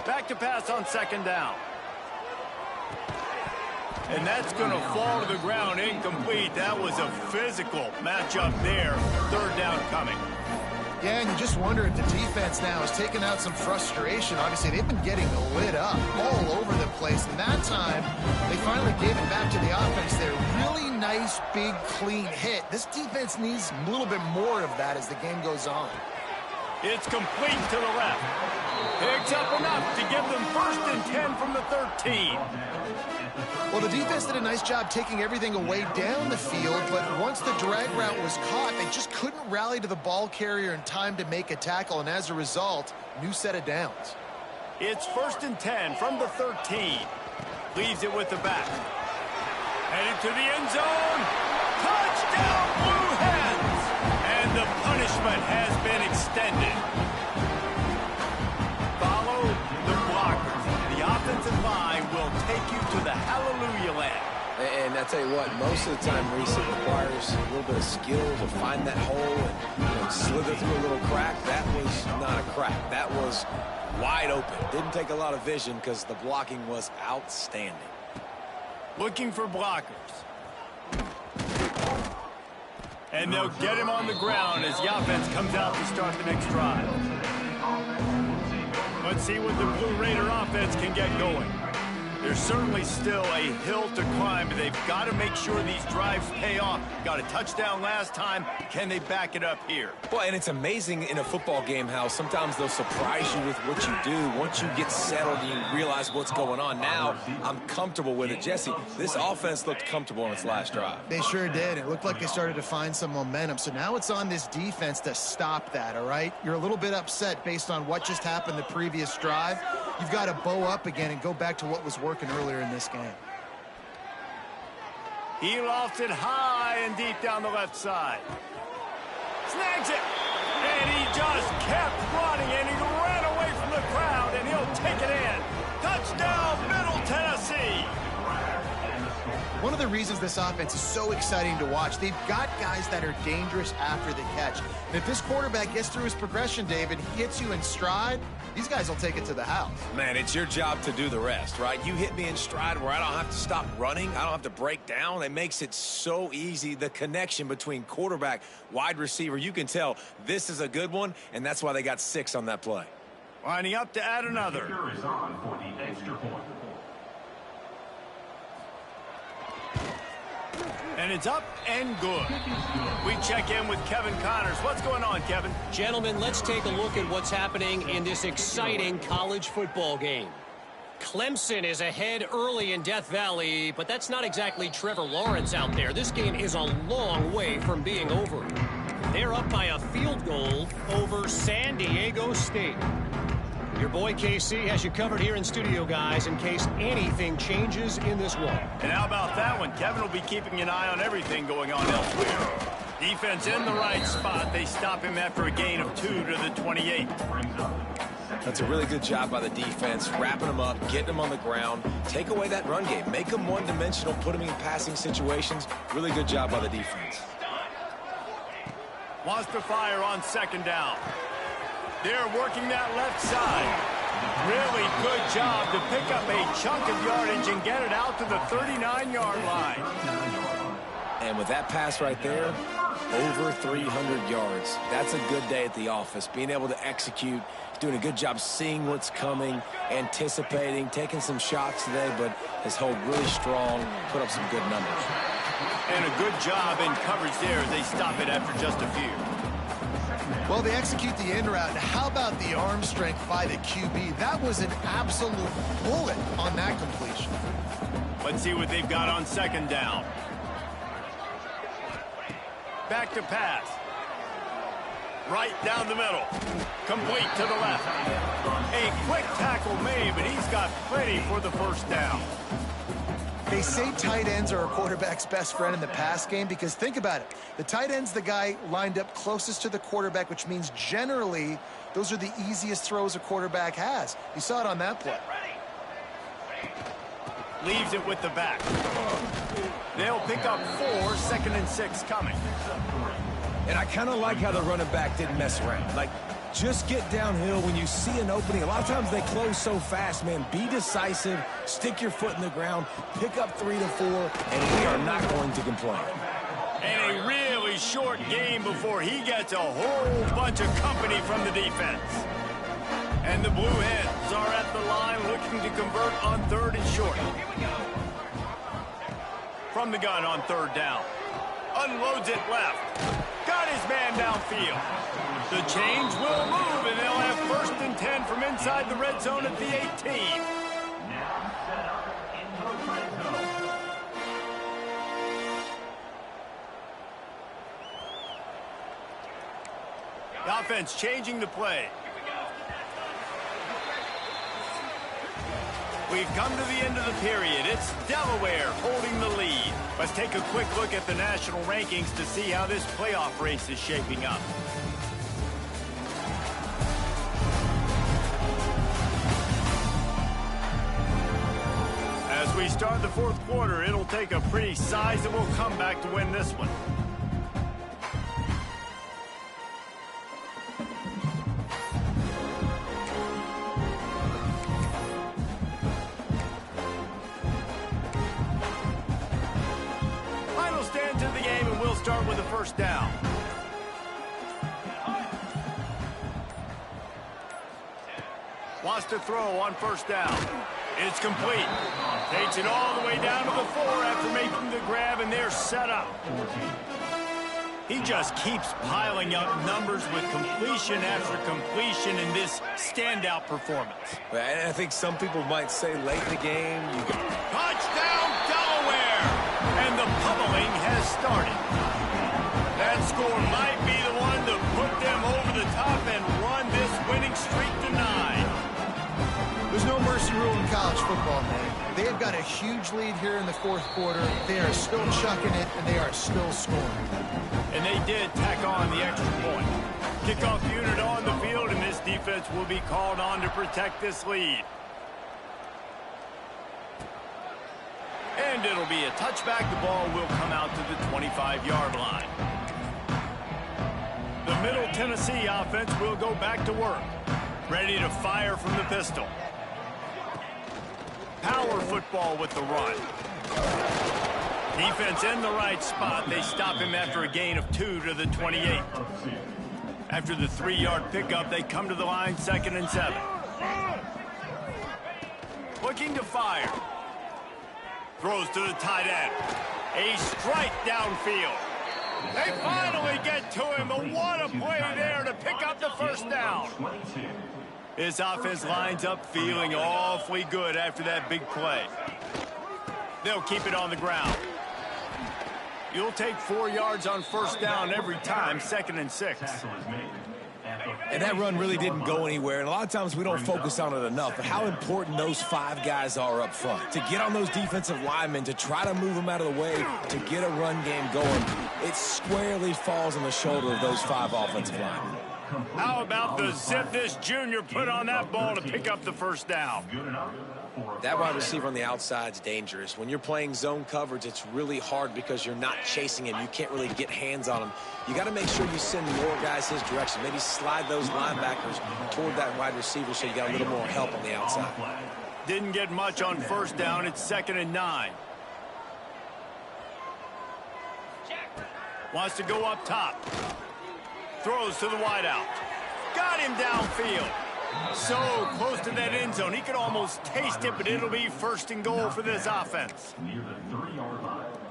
Back to pass on second down. And that's going to fall to the ground incomplete. That was a physical matchup there. Third down coming. Yeah, and you just wonder if the defense now is taking out some frustration. Obviously, they've been getting lit up all over the place. And that time, they finally gave it back to the offense there. Really nice, big, clean hit. This defense needs a little bit more of that as the game goes on. It's complete to the left. Picks up enough to give them 1st and 10 from the 13. Well, the defense did a nice job taking everything away down the field, but once the drag route was caught, they just couldn't rally to the ball carrier in time to make a tackle, and as a result, new set of downs. It's 1st and 10 from the 13. Leaves it with the back. Headed to the end zone. Touchdown, Blue Hens! And the punishment has been extended. Follow the blockers. The offensive line will take you to the hallelujah land. And I tell you what, most of the time, Reese, it requires a little bit of skill to find that hole and slither through a little crack. That was not a crack. That was wide open. Didn't take a lot of vision because the blocking was outstanding. Looking for blockers. And they'll get him on the ground as the offense comes out to start the next drive. Let's see what the Blue Raider offense can get going. There's certainly still a hill to climb, but they've got to make sure these drives pay off. Got a touchdown last time. Can they back it up here? Well, and it's amazing in a football game how sometimes they'll surprise you with what you do. Once you get settled and you realize what's going on, now I'm comfortable with it. Jesse, this offense looked comfortable on its last drive. They sure did. It looked like they started to find some momentum. So now it's on this defense to stop that, all right? You're a little bit upset based on what just happened the previous drive. You've got to bow up again and go back to what was working earlier in this game. He lofts it high and deep down the left side. Snags it. And he just kept running, and he ran away from the crowd, and he'll take it in. Touchdown, Middle Tennessee. One of the reasons this offense is so exciting to watch, they've got guys that are dangerous after the catch. And if this quarterback gets through his progression, David, he hits you in stride, these guys will take it to the house. Man, it's your job to do the rest, right? You hit me in stride where I don't have to stop running. I don't have to break down. It makes it so easy. The connection between quarterback, wide receiver, you can tell this is a good one, and that's why they got 6 on that play. Lining up to add another. Kicker is on for the extra point. And it's up and good. We check in with Kevin Connors. What's going on, Kevin? Gentlemen, let's take a look at what's happening in this exciting college football game. Clemson is ahead early in Death Valley, but that's not exactly Trevor Lawrence out there. This game is a long way from being over. They're up by a field goal over San Diego State. Your boy KC has you covered here in studio, guys, in case anything changes in this one. And how about that one? Kevin will be keeping an eye on everything going on elsewhere. Defense in the right spot. They stop him after a gain of 2 to the 28. That's a really good job by the defense, wrapping them up, getting them on the ground. Take away that run game. Make them one-dimensional, put them in passing situations. Really good job by the defense. Wants to fire on second down. They're working that left side. Really good job to pick up a chunk of yardage and get it out to the 39-yard line. And with that pass right there, over 300 yards. That's a good day at the office. Being able to execute, doing a good job seeing what's coming, anticipating, taking some shots today, but has held really strong, put up some good numbers. And a good job in coverage there as they stop it after just a few. Well, they execute the in route. How about the arm strength by the QB? That was an absolute bullet on that completion. Let's see what they've got on second down. Back to pass. Right down the middle. Complete to the left. A quick tackle made, but he's got plenty for the first down. They say tight ends are a quarterback's best friend in the pass game because think about it. The tight end's the guy lined up closest to the quarterback, which means generally those are the easiest throws a quarterback has. You saw it on that play. Leaves it with the back. They'll pick up 4, 2nd and 6 coming. And I kind of like how the running back didn't mess around. Like, just get downhill when you see an opening. A lot of times they close so fast, man. Be decisive, stick your foot in the ground, pick up 3 to 4, and we are not going to complain. And a really short game before he gets a whole bunch of company from the defense. And the Blue Hens are at the line looking to convert on 3rd and short. From the gun on 3rd down. Unloads it left. Got his man downfield. The change will move, and they'll have 1st and 10 from inside the red zone at the 18. Now set up into the red zone. The offense changing the play. We've come to the end of the period. It's Delaware holding the lead. Let's take a quick look at the national rankings to see how this playoff race is shaping up. As we start the 4th quarter, it'll take a pretty sizable comeback to win this one. Start with a 1st down. Wants to throw on 1st down. It's complete. Takes it all the way down to the 4 after making the grab, and they're set up. He just keeps piling up numbers with completion after completion in this standout performance. And I think some people might say late in the game, Touchdown, Delaware! And the pummeling has started. That score might be the one to put them over the top and run this winning streak to 9. There's no mercy rule in college football, man. They have got a huge lead here in the 4th quarter. They are still chucking it, and they are still scoring. And they did tack on the extra point. Kickoff unit on the field, and this defense will be called on to protect this lead. And it'll be a touchback. The ball will come out to the 25-yard line. The Middle Tennessee offense will go back to work. Ready to fire from the pistol. Power football with the run. Defense in the right spot. They stop him after a gain of 2 to the 28. After the 3-yard pickup, they come to the line 2nd and 7. Looking to fire. Throws to the tight end. A strike downfield. They finally get to him, but what a play there to pick up the 1st down. This offense lines up feeling awfully good after that big play. They'll keep it on the ground. You'll take 4 yards on 1st down every time, 2nd and 6. And that run really didn't go anywhere, and a lot of times we don't focus on it enough, but how important those 5 guys are up front. To get on those defensive linemen, to try to move them out of the way, to get a run game going, it squarely falls on the shoulder of those 5 offensive linemen. How about the zip this junior put on that ball to pick up the 1st down? That wide receiver on the outside is dangerous. When you're playing zone coverage, it's really hard because you're not chasing him. You can't really get hands on him. You got to make sure you send more guys his direction. Maybe slide those linebackers toward that wide receiver so you got a little more help on the outside. Didn't get much on 1st down. It's 2nd and 9. Wants to go up top. Throws to the wideout. Got him downfield. So close to that end zone. He could almost taste it, but it'll be 1st and goal for this offense.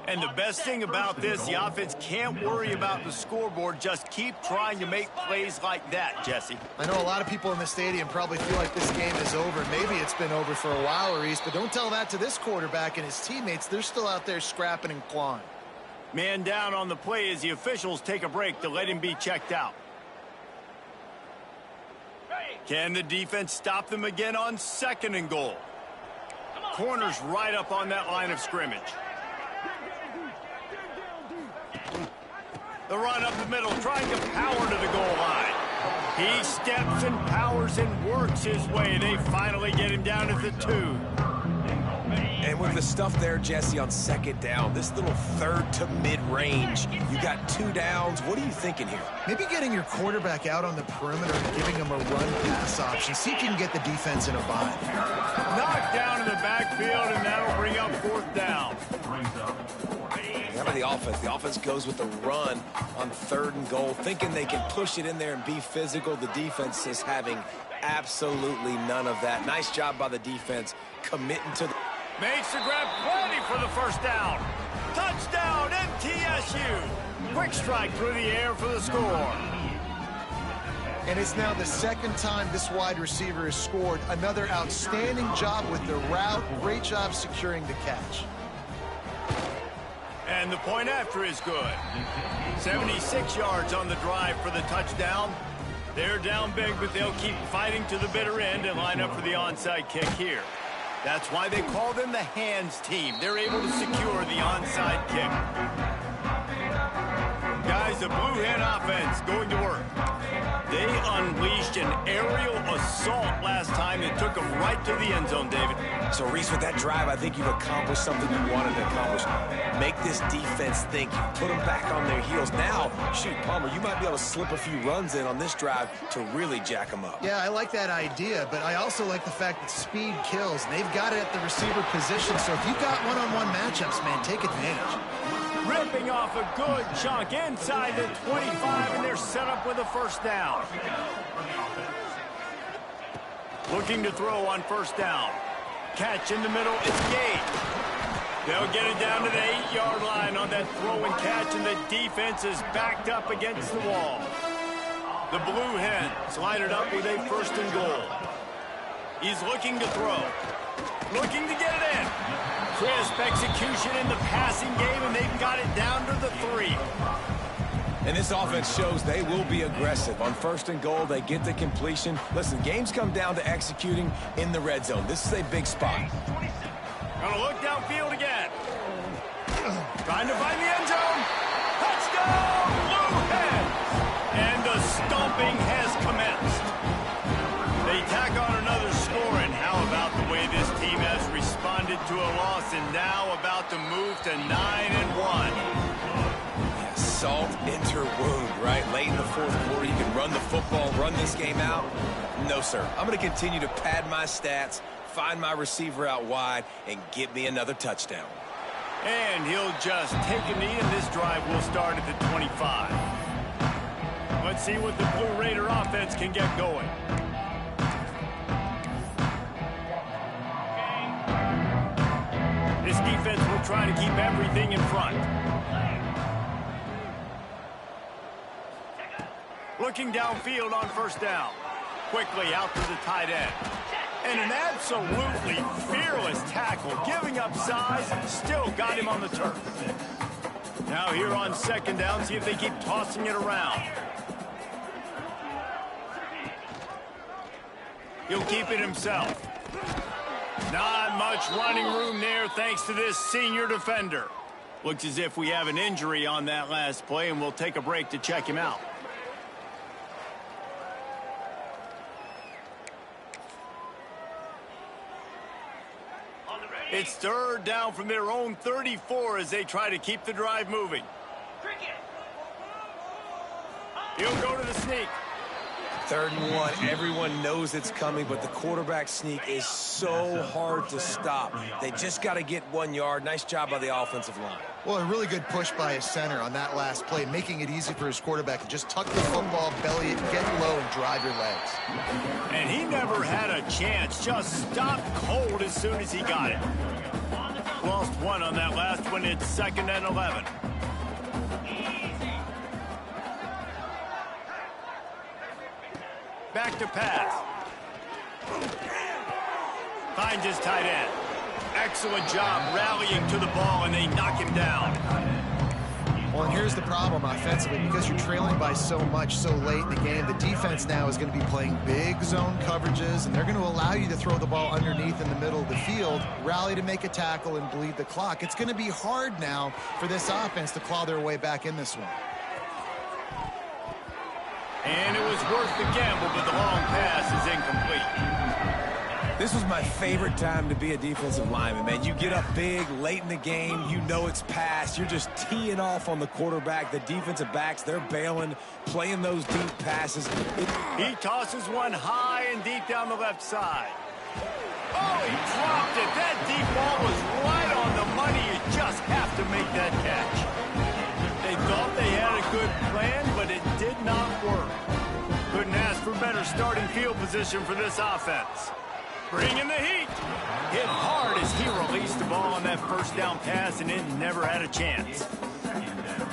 And the best thing about this, the offense can't worry about the scoreboard. Just keep trying to make plays like that, Jesse. I know a lot of people in the stadium probably feel like this game is over. Maybe it's been over for a while, Reese, but don't tell that to this quarterback and his teammates. They're still out there scrapping and clawing. Man down on the play as the officials take a break to let him be checked out. Can the defense stop them again on 2nd and goal? Corners right up on that line of scrimmage. The run up the middle, trying to power to the goal line. He steps and powers and works his way. They finally get him down at the 2. And with the stuff there, Jesse, on second down, this little third to mid-range, you got 2 downs. What are you thinking here? Maybe getting your quarterback out on the perimeter and giving him a run-pass option. See if you can get the defense in a bind. Knocked down in the backfield, and that'll bring up 4th down. How about the offense? The offense goes with the run on 3rd and goal, thinking they can push it in there and be physical. The defense is having absolutely none of that. Nice job by the defense committing to the... Makes the grab, plenty for the 1st down. Touchdown, MTSU. Quick strike through the air for the score. And it's now the 2nd time this wide receiver has scored. Another outstanding job with the route. Great job securing the catch. And the point after is good. 76 yards on the drive for the touchdown. They're down big, but they'll keep fighting to the bitter end and line up for the onside kick here. That's why they call them the hands team. They're able to secure the onside kick. Guys, the Blue Hen offense going to work. They unleashed an aerial assault last time that took them right to the end zone, David. So, Reese, with that drive, I think you've accomplished something you wanted to accomplish. Make this defense think. Put them back on their heels. Now, shoot, Palmer, you might be able to slip a few runs in on this drive to really jack them up. Yeah, I like that idea, but I also like the fact that speed kills. They've got it at the receiver position, so if you've got one-on-one matchups, man, take advantage. Ripping off a good chunk inside the 25, and they're set up with a 1st down. Looking to throw on 1st down. Catch in the middle, it's Gage. They'll get it down to the 8-yard line on that throw and catch, and the defense is backed up against the wall. The Blue Hens line it up with a 1st and goal. He's looking to throw. Looking to get it in. Crisp execution in the passing game, and they've got it down to the 3. And this offense shows they will be aggressive. On 1st and goal, they get the completion. Listen, games come down to executing in the red zone. This is a big spot. Gonna look downfield again. Trying to find the end zone. Touchdown, Blue Hens! And the stomping has commenced. They tack on another score, and how about the way this team has responded to a loss and now about to move to 9-1. Yeah, salt into wound, right? Late in the 4th quarter, you can run the football, run this game out. No, sir. I'm going to continue to pad my stats, find my receiver out wide, and get me another touchdown. And he'll just take a knee, and this drive will start at the 25. Let's see what the Blue Raider offense can get going. This defense will try to keep everything in front. Looking downfield on 1st down. Quickly out to the tight end. And an absolutely fearless tackle, giving up size, still got him on the turf. Now here on 2nd down, see if they keep tossing it around. He'll keep it himself. Not much running room there thanks to this senior defender. Looks as if we have an injury on that last play, and we'll take a break to check him out. It's 3rd down from their own 34 as they try to keep the drive moving. He'll go to the sneak. 3rd and 1. Everyone knows it's coming, but the quarterback sneak is so hard to stop. They just got to get 1 yard. Nice job by the offensive line. Well, a really good push by his center on that last play, making it easy for his quarterback to just tuck the football, belly it, get low, and drive your legs. And he never had a chance. Just stopped cold as soon as he got it. Lost 1 on that last one. It's 2nd and 11. Back to pass. Finds his tight end. Excellent job rallying to the ball, and they knock him down. Well, and here's the problem offensively. Because you're trailing by so much so late in the game, the defense now is going to be playing big zone coverages, and they're going to allow you to throw the ball underneath in the middle of the field, rally to make a tackle, and bleed the clock. It's going to be hard now for this offense to claw their way back in this one. And it was worth the gamble, but the long pass is incomplete. This was my favorite time to be a defensive lineman, man. You get up big, late in the game, you know it's past. You're just teeing off on the quarterback. The defensive backs, they're bailing, playing those deep passes. He tosses one high and deep down the left side. Oh, he dropped it. That deep ball was right on the money. You just have to make that catch. They thought they had a good plan, but it did not work. Couldn't ask for better starting field position for this offense. Bringing the heat. Hit hard as he released the ball on that first down pass, and it never had a chance.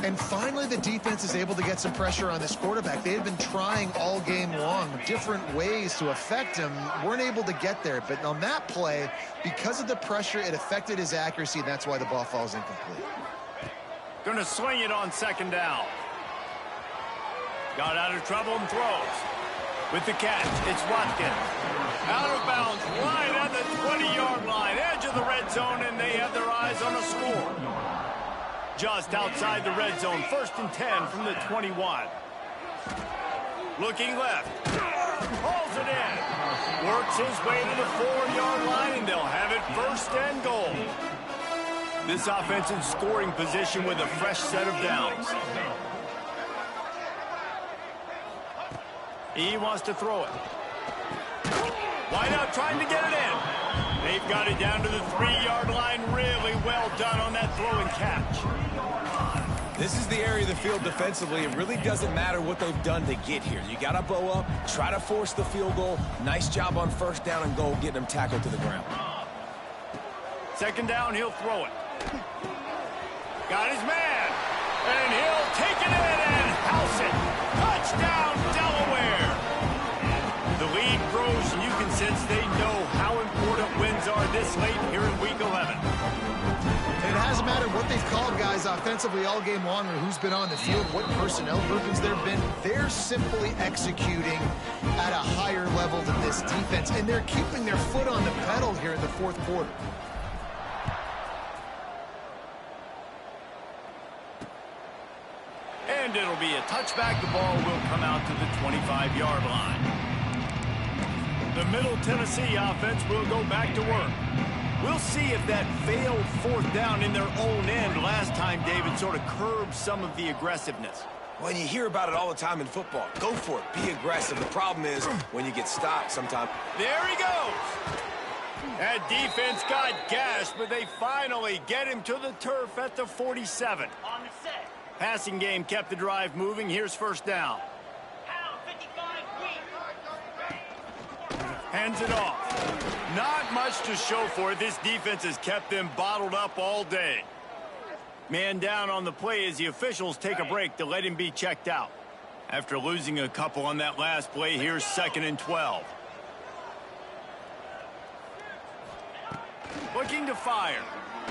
And finally, the defense is able to get some pressure on this quarterback. They had been trying all game long, different ways to affect him. Weren't able to get there. But on that play, because of the pressure, it affected his accuracy, and that's why the ball falls incomplete. Going to swing it on second down. Got out of trouble and throws. With the catch, it's Watkins. Out of bounds, right at the 20-yard line, edge of the red zone, and they have their eyes on a score. Just outside the red zone, 1st and 10 from the 21. Looking left. Hauls it in. Works his way to the 4-yard line, and they'll have it 1st and goal. This offense in scoring position with a fresh set of downs. He wants to throw it. Wide out trying to get it in. They've got it down to the 3-yard line. Really well done on that throw and catch. This is the area of the field defensively. It really doesn't matter what they've done to get here. You got to bow up, try to force the field goal. Nice job on 1st down and goal, getting them tackled to the ground. 2nd down, he'll throw it. Got his man. And he'll take it in and house it. Touchdown, Delaware. The lead grows, and you can sense they know how important wins are this late here in Week 11. And it hasn't mattered what they've called, guys, offensively all game long, or who's been on the field, what personnel groupings there have been. They're simply executing at a higher level than this defense, and they're keeping their foot on the pedal here in the 4th quarter. And it'll be a touchback. The ball will come out to the 25-yard line. The Middle Tennessee offense will go back to work. We'll see if that failed 4th down in their own end last time, David, sort of curbed some of the aggressiveness. When you hear about it all the time in football, go for it. Be aggressive. The problem is when you get stopped sometimes. There he goes. That defense got gashed, but they finally get him to the turf at the 47. On the set. Passing game kept the drive moving. Here's 1st down. Hands it off. Not much to show for it. This defense has kept them bottled up all day. Man down on the play as the officials take a break to let him be checked out. After losing a couple on that last play, here's 2nd and 12. Looking to fire.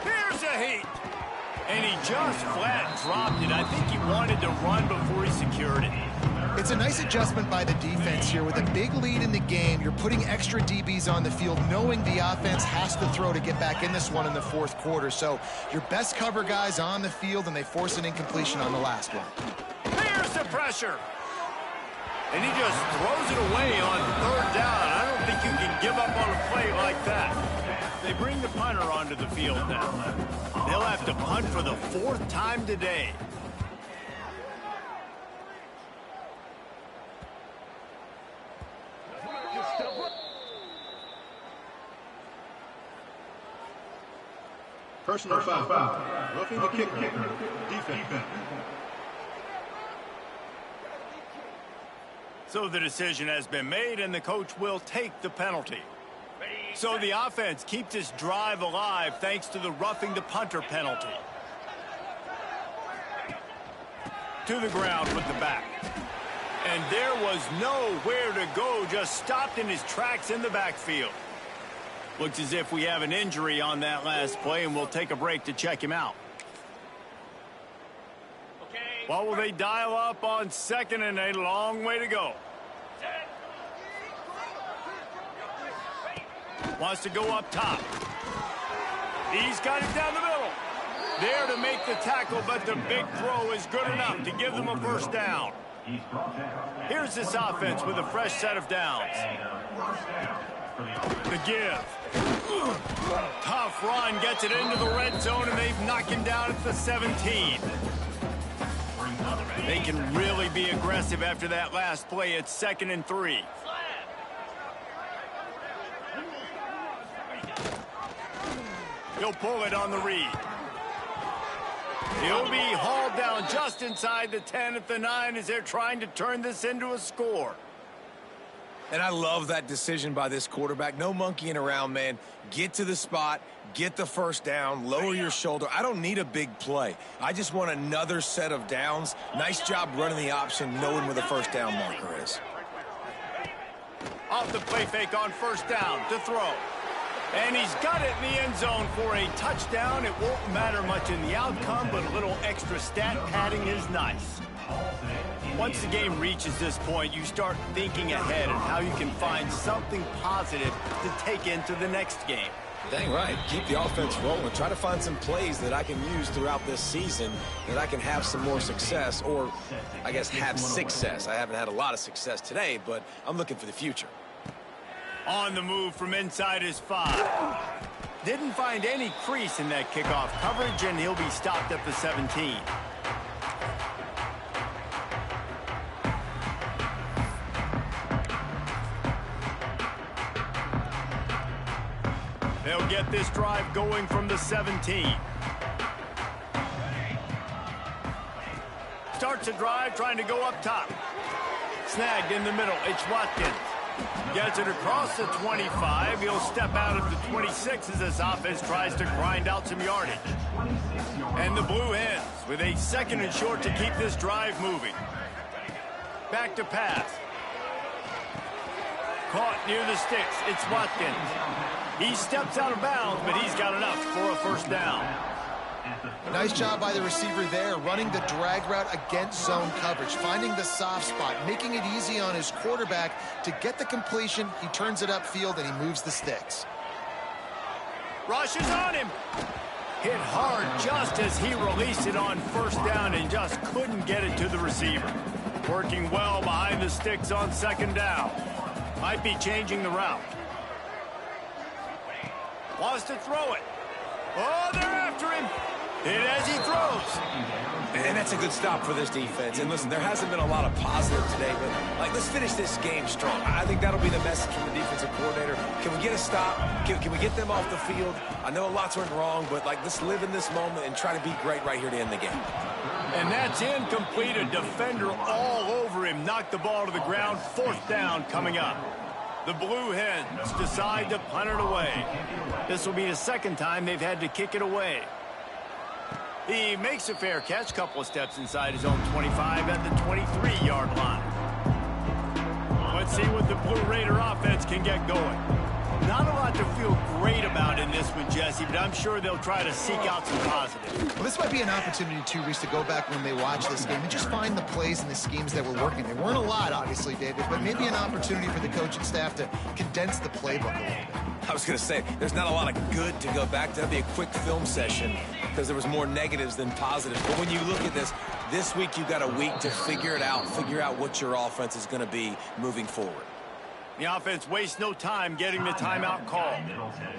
Here's a heat. And he just flat dropped it. I think he wanted to run before he secured it. It's a nice adjustment by the defense here. With a big lead in the game, you're putting extra DBs on the field, knowing the offense has to throw to get back in this one in the 4th quarter. So your best cover guys on the field, and they force an incompletion on the last one. There's the pressure. And he just throws it away on 3rd down. I don't think you can give up on a play like that. They bring the punter onto the field now. They'll have to punt for the 4th time today. Personal foul. Roughing the kicker. Defense. So the decision has been made, and the coach will take the penalty. So the offense keeps this drive alive thanks to the roughing the punter penalty. To the ground with the back. And there was nowhere to go, just stopped in his tracks in the backfield. Looks as if we have an injury on that last play, and we'll take a break to check him out. What will they dial up on 2nd and a long way to go? Wants to go up top. He's got it down the middle. There to make the tackle, but the big throw is good enough to give them a 1st down. Here's this offense with a fresh set of downs. for the offense. The give. Tough run, gets it into the red zone, and they've knocked him down at the 17. They can really be aggressive after that last play. It's 2nd and 3. He'll pull it on the read. He'll be hauled down just inside the 10 at the 9 as they're trying to turn this into a score. And I love that decision by this quarterback. No monkeying around, man. Get to the spot, get the first down, lower your shoulder. I don't need a big play. I just want another set of downs. Nice job running the option, knowing where the first down marker is. Off the play fake on first down to throw. And he's got it in the end zone for a touchdown. It won't matter much in the outcome, but a little extra stat padding is nice. Once the game reaches this point, you start thinking ahead and how you can find something positive to take into the next game. Dang right. Keep the offense rolling. Try to find some plays that I can use throughout this season that I can have some more success, or I guess have success. I haven't had a lot of success today, but I'm looking for the future. On the move from inside his 5. Didn't find any crease in that kickoff coverage, and he'll be stopped at the 17. They'll get this drive going from the 17. Starts a drive trying to go up top. Snagged in the middle. It's Watkins. Gets it across the 25. He'll step out of the 26 as this offense tries to grind out some yardage. And the Blue Hens with a 2nd and short to keep this drive moving. Back to pass. Caught near the sticks. It's Watkins. He steps out of bounds, but he's got enough for a first down. Nice job by the receiver there, running the drag route against zone coverage, finding the soft spot, making it easy on his quarterback to get the completion. He turns it upfield, and he moves the sticks. Rushes on him. Hit hard just as he released it on first down and just couldn't get it to the receiver. Working well behind the sticks on 2nd down. Might be changing the route. Wants to throw it. Oh, they're after him. Hit as he throws. And that's a good stop for this defense. And listen, there hasn't been a lot of positive today, but let's finish this game strong. I think that'll be the message from the defensive coordinator. Can we get a stop? Can we get them off the field? I know a lot's went wrong, but let's live in this moment and try to be great right here to end the game. And that's incomplete. A defender all over him. Knocked the ball to the ground. 4th down coming up. The Blue Hens decide to punt it away. This will be the 2nd time they've had to kick it away. He makes a fair catch, couple of steps inside his own 25 at the 23-yard line. Let's see what the Blue Raider offense can get going. Not a lot to feel great about in this one, Jesse, but I'm sure they'll try to seek out some positives. Well, this might be an opportunity, too, Reese, to go back when they watch this game and just find the plays and the schemes that were working. There weren't a lot, obviously, David, but maybe an opportunity for the coaching staff to condense the playbook a little bit. I was going to say, there's not a lot of good to go back to. That'd be a quick film session because there was more negatives than positives. But when you look at this week you've got a week to figure it out, figure out what your offense is going to be moving forward. The offense wastes no time getting the timeout call.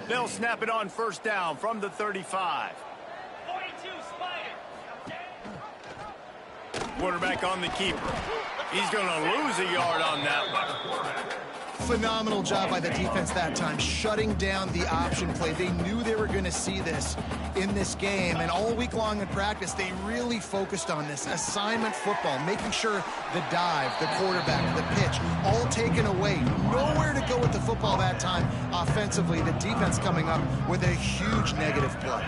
They'll snap it on first down from the 35. Quarterback on the keeper. He's going to lose a yard on that one. Phenomenal job by the defense that time, shutting down the option play. They knew they were going to see this in this game, and all week long in practice, they really focused on this assignment football, making sure the dive, the quarterback, the pitch, all taken away. Nowhere to go with the football that time offensively. The defense coming up with a huge negative play.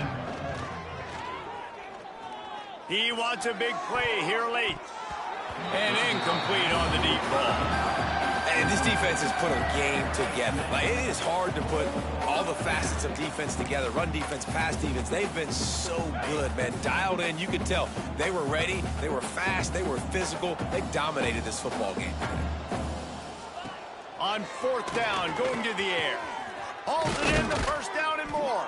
He wants a big play here late. And incomplete on the deep ball. And this defense has put a game together. It is hard to put all the facets of defense together. Run defense, pass defense. They've been so good, man. Dialed in. You could tell they were ready. They were fast. They were physical. They dominated this football game. On 4th down, going to the air. Hauls it in the first down and more.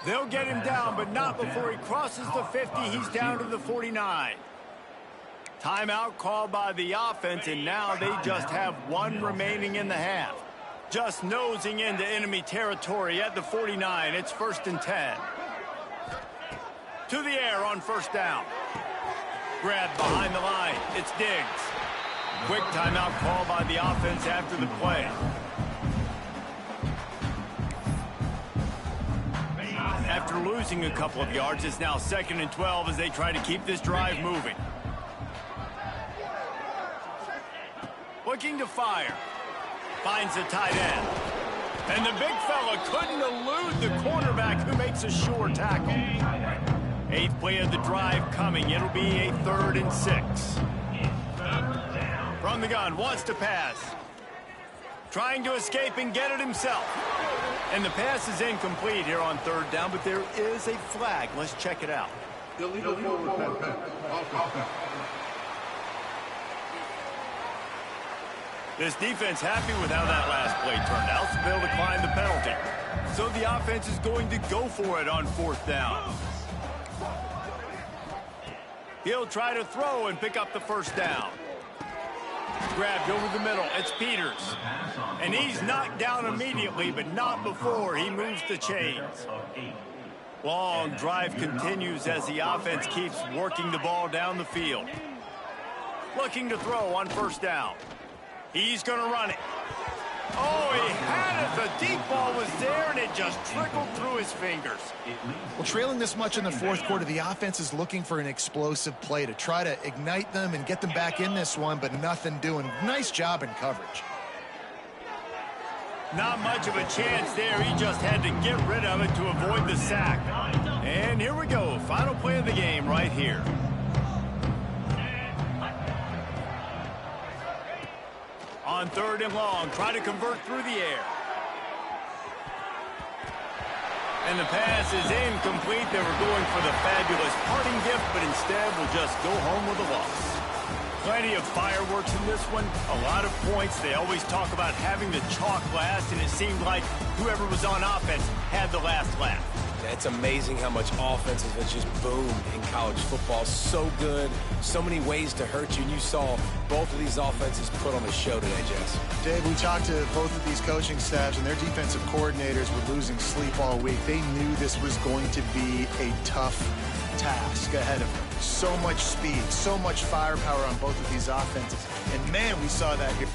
They'll get him down, but not before he crosses the 50. He's down to the 49. Timeout called by the offense, and now they just have one remaining in the half. Just nosing into enemy territory at the 49. It's 1st and 10. To the air on 1st down. Grabbed behind the line. It's Diggs. Quick timeout call by the offense after the play. After losing a couple of yards, it's now 2nd and 12 as they try to keep this drive moving. Looking to fire. Finds a tight end. And the big fella couldn't elude the cornerback who makes a sure tackle. 8th play of the drive coming. It'll be a 3rd and 6. From the gun, wants to pass. Trying to escape and get it himself. And the pass is incomplete here on 3rd down, but there is a flag. Let's check it out. Illegal forward pass. Offense. This defense happy with how that last play turned out, so they'll decline the penalty. So the offense is going to go for it on 4th down. He'll try to throw and pick up the 1st down. Grabbed over the middle. It's Peters. And he's knocked down immediately, but not before he moves the chains. Long drive continues as the offense keeps working the ball down the field. Looking to throw on 1st down. He's going to run it. Oh, he had it. The deep ball was there, and it just trickled through his fingers. Well, trailing this much in the 4th quarter, the offense is looking for an explosive play to try to ignite them and get them back in this one, but nothing doing. Nice job in coverage. Not much of a chance there. He just had to get rid of it to avoid the sack. And here we go. Final play of the game right here. On 3rd and long, try to convert through the air. And the pass is incomplete. They were going for the fabulous parting gift, but instead will just go home with a loss. Plenty of fireworks in this one. A lot of points. They always talk about having the chalk last, and it seemed like whoever was on offense had the last laugh. It's amazing how much offenses have just boomed in college football. So good, so many ways to hurt you. And you saw both of these offenses put on a show today, Jess. Dave, we talked to both of these coaching staffs, and their defensive coordinators were losing sleep all week. They knew this was going to be a tough task ahead of them. So much speed, so much firepower on both of these offenses. And, man, we saw that here.